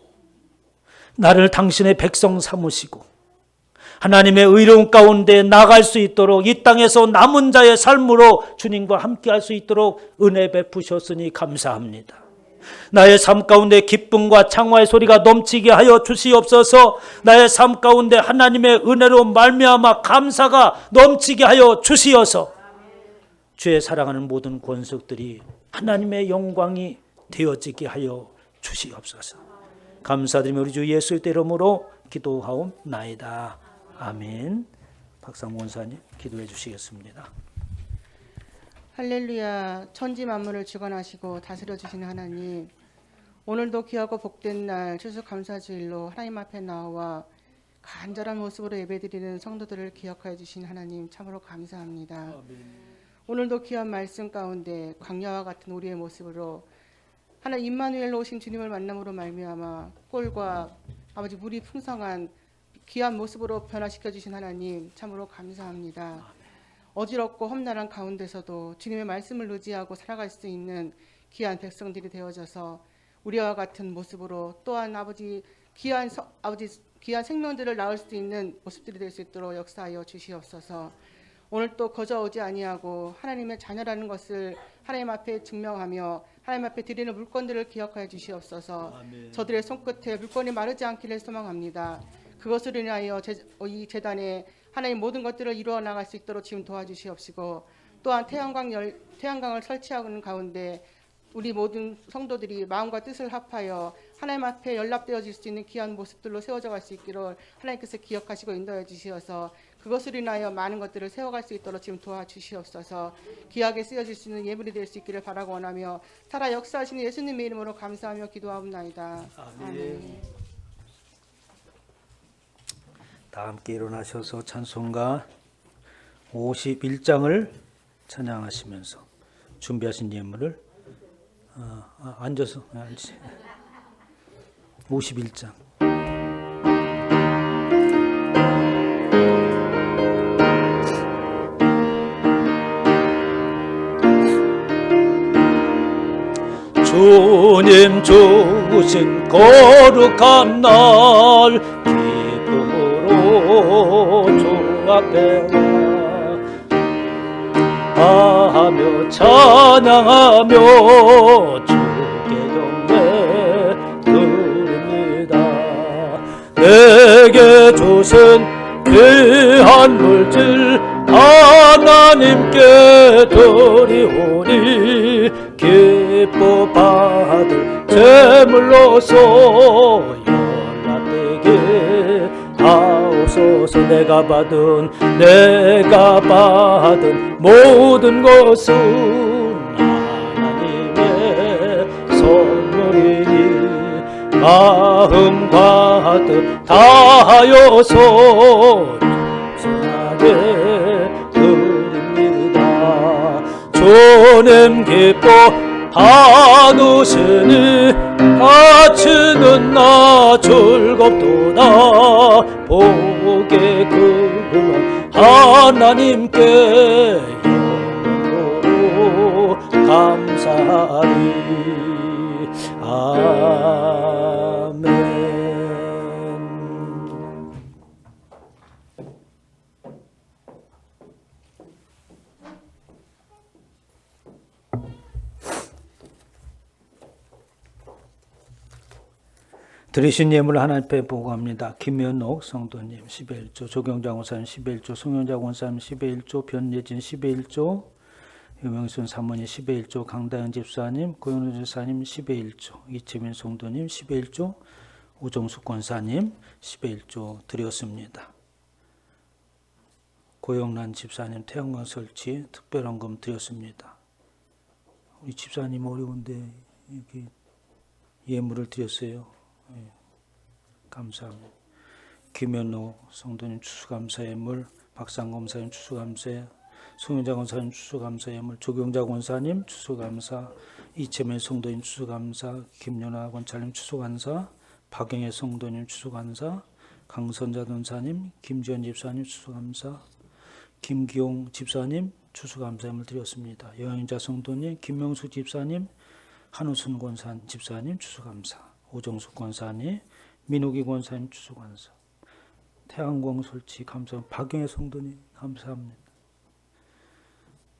나를 당신의 백성 삼으시고 하나님의 의로운 가운데 나갈 수 있도록 이 땅에서 남은 자의 삶으로 주님과 함께할 수 있도록 은혜 베푸셨으니 감사합니다. 나의 삶 가운데 기쁨과 창화의 소리가 넘치게 하여 주시옵소서. 나의 삶 가운데 하나님의 은혜로 말미암아 감사가 넘치게 하여 주시어서 주의 사랑하는 모든 권속들이 하나님의 영광이 되어지게 하여 주시옵소서. 감사드리며 우리 주 예수의 이름으로 기도하옵나이다. 아멘. 박상무 원사님 기도해 주시겠습니다. 할렐루야. 천지 만물을 주관하시고 다스려 주시는 하나님, 오늘도 귀하고 복된 날 추수감사주일로 하나님 앞에 나와 간절한 모습으로 예배드리는 성도들을 기억하여 주신 하나님 참으로 감사합니다. 오늘도 귀한 말씀 가운데 광야와 같은 우리의 모습으로 하나님 임마누엘로 오신 주님을 만남으로 말미암아 꼴과 아버지 물이 풍성한 귀한 모습으로 변화시켜 주신 하나님 참으로 감사합니다. 어지럽고 험난한 가운데서도 주님의 말씀을 의지하고 살아갈 수 있는 귀한 백성들이 되어져서 우리와 같은 모습으로 또한 아버지 귀한 생명들을 낳을 수 있는 모습들이 될 수 있도록 역사하여 주시옵소서. 오늘 또 거저 오지 아니하고 하나님의 자녀라는 것을 하나님 앞에 증명하며 하나님 앞에 드리는 물건들을 기억하여 주시옵소서. 저들의 손끝에 물건이 마르지 않기를 소망합니다. 그것으로 인하여 이 재단에 하나님 모든 것들을 이루어 나갈 수 있도록 지금 도와주시옵시고, 또한 태양광을 설치하는 가운데 우리 모든 성도들이 마음과 뜻을 합하여 하나님 앞에 연락되어질 수 있는 귀한 모습들로 세워져 갈 수 있기를 하나님께서 기억하시고 인도해 주시어서 그것으로 인하여 많은 것들을 세워갈 수 있도록 지금 도와주시옵소서. 귀하게 쓰여질 수 있는 예물이 될 수 있기를 바라고 원하며 살아 역사하시는 예수님의 이름으로 감사하며 기도하옵나이다. 아멘. 다 함께 일어나셔서 찬송가 51장을 찬양하시면서 준비하신 예물을 앉아서 51장 주님 주신 거룩한 날 주 앞에 와 하며 찬양하며 주께 경배 드립니다. 내게 주신 귀한 물질 하나님께 드리오니 기뻐 받을 제물로서 연락되게 하옵소서. 내가 받은 모든 것은 하나님의 선물이니 마음 가득 다하여서 순하게 드립니다. 주님 기뻐 받으시니 바치는 나 즐겁도다. 복의 근원 하나님께 영원토록 감사하리. 아멘. 드리신 예물을 하나님 앞에 보고합니다. 김현옥 성도님 11조, 조경장 원사님 11조, 송영자 원사님 11조, 변예진 11조, 유명순 사모님 10의 1조, 강다현 집사님, 고영로 집사님 10의 1조, 이채민 성도님 10의 1조, 오정숙 권사님 10의 1조 드렸습니다. 고영란 집사님 태양광 설치 특별헌금 드렸습니다. 우리 집사님 어려운데 이렇게 예물을 드렸어요. 예, 감사합니다. 김현호 성도님 추수감사 예물, 박상검 사님 추수감사, 송윤자 권사님 추수감사 예물, 조경자 권사님 추수감사, 이채민 성도님 추수감사, 김연아 권사님 추수감사, 박영애 성도님 추수감사, 강선자 전사님, 김지현 집사님 추수감사, 김기용 집사님 추수감사 예물 드렸습니다. 여행자 성도님, 김명수 집사님, 한우순 권사 집사님 추수감사, 오정숙 권사님, 민욱이 권사님 추수감사, 태양광 설치 감사합니다. 박영애 성도님 감사합니다.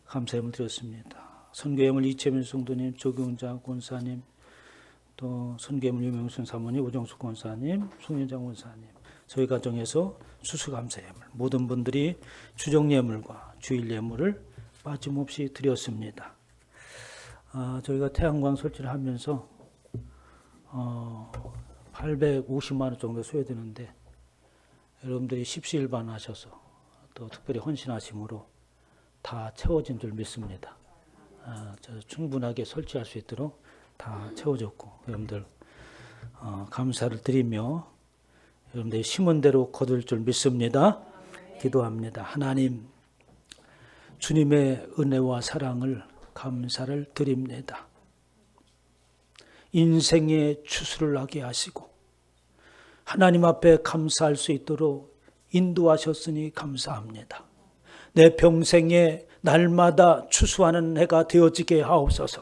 감사함을 드렸습니다. 선교예물 이채민 성도님, 조경자 권사님, 또 선교예물 유명순 사모님, 오정숙 권사님, 송현장 권사님, 저희 가정에서 추수감사예물 모든 분들이 주정예물과 주일예물을 빠짐없이 드렸습니다. 저희가 태양광 설치를 하면서 850만 원 정도 소요되는데 여러분들이 십시일반 하셔서 또 특별히 헌신하심으로 다 채워진 줄 믿습니다. 충분하게 설치할 수 있도록 다 채워졌고 여러분들 감사를 드리며 여러분들이 심은 대로 거둘 줄 믿습니다. 기도합니다. 하나님, 주님의 은혜와 사랑을 감사를 드립니다. 인생의 추수를 하게 하시고 하나님 앞에 감사할 수 있도록 인도하셨으니 감사합니다. 내 평생에 날마다 추수하는 해가 되어지게 하옵소서.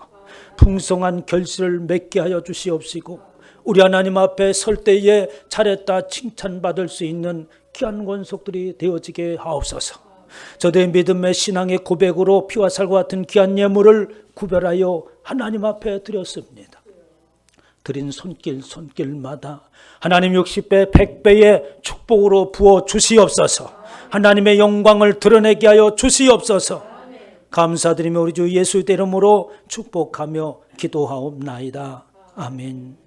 풍성한 결실을 맺게 하여 주시옵시고 우리 하나님 앞에 설 때에 잘했다 칭찬받을 수 있는 귀한 권속들이 되어지게 하옵소서. 저들의 믿음의 신앙의 고백으로 피와 살과 같은 귀한 예물을 구별하여 하나님 앞에 드렸습니다. 드린 손길마다 하나님 60배 100배의 축복으로 부어 주시옵소서. 하나님의 영광을 드러내게 하여 주시옵소서. 감사드리며 우리 주 예수의 이름으로 축복하며 기도하옵나이다. 아멘.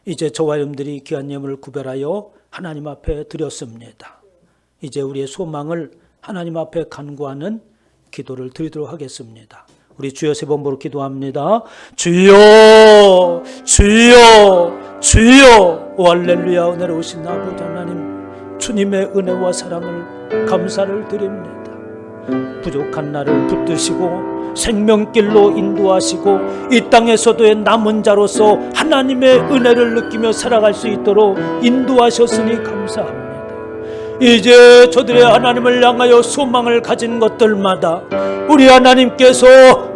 이제 저와 여러분들이 귀한 예물을 구별하여 하나님 앞에 드렸습니다. 이제 우리의 소망을 하나님 앞에 간구하는 기도를 드리도록 하겠습니다. 우리 주여 세 번 부르 기도합니다. 주여 주여 주여. 오 할렐루야. 은혜로우신 아버지 하나님, 주님의 은혜와 사랑을 감사를 드립니다. 부족한 나를 붙드시고 생명길로 인도하시고 이 땅에서도의 남은 자로서 하나님의 은혜를 느끼며 살아갈 수 있도록 인도하셨으니 감사합니다. 이제 저들의 하나님을 향하여 소망을 가진 것들마다 우리 하나님께서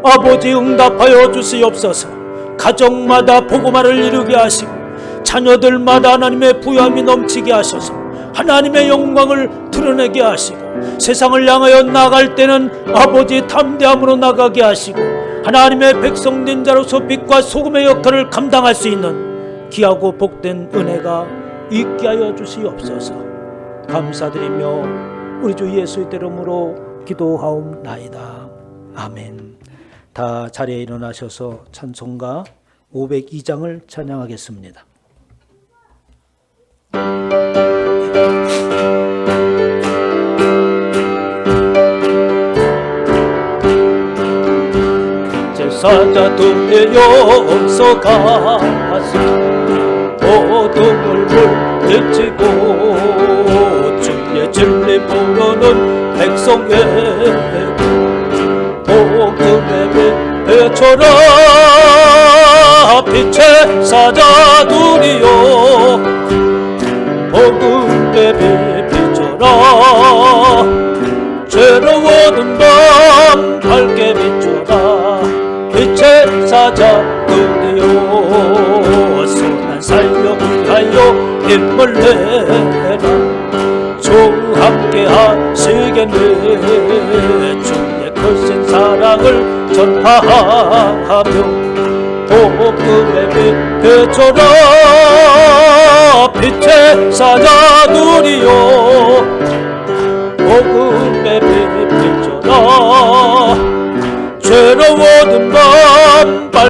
아버지 응답하여 주시옵소서. 가정마다 복음화를 이루게 하시고 자녀들마다 하나님의 부요함이 넘치게 하셔서 하나님의 영광을 드러내게 하시고 세상을 향하여 나갈 때는 아버지 담대함으로 나가게 하시고 하나님의 백성된 자로서 빛과 소금의 역할을 감당할 수 있는 귀하고 복된 은혜가 있게 하여 주시옵소서. 감사드리며 우리 주 예수의 이름으로 기도하옵나이다. 아멘. 다 자리에 일어나셔서 찬송가 502장을 찬양하겠습니다. 제사자들의 용서가서 어둠을 물리치고 주의 진리 모르는 백성에게 복음의 빛 비춰라. 빛의 사자들이여 복음의 빛 비춰라. 죄로워둔 밤 밝게 비춰라. 빛의 사자들이여 선한 삶을 위하여 힘을 내라. 주 함께 하시겠네. 주의 크신 사랑을 전파하며 복음의 빛 비춰라. 빛의 사자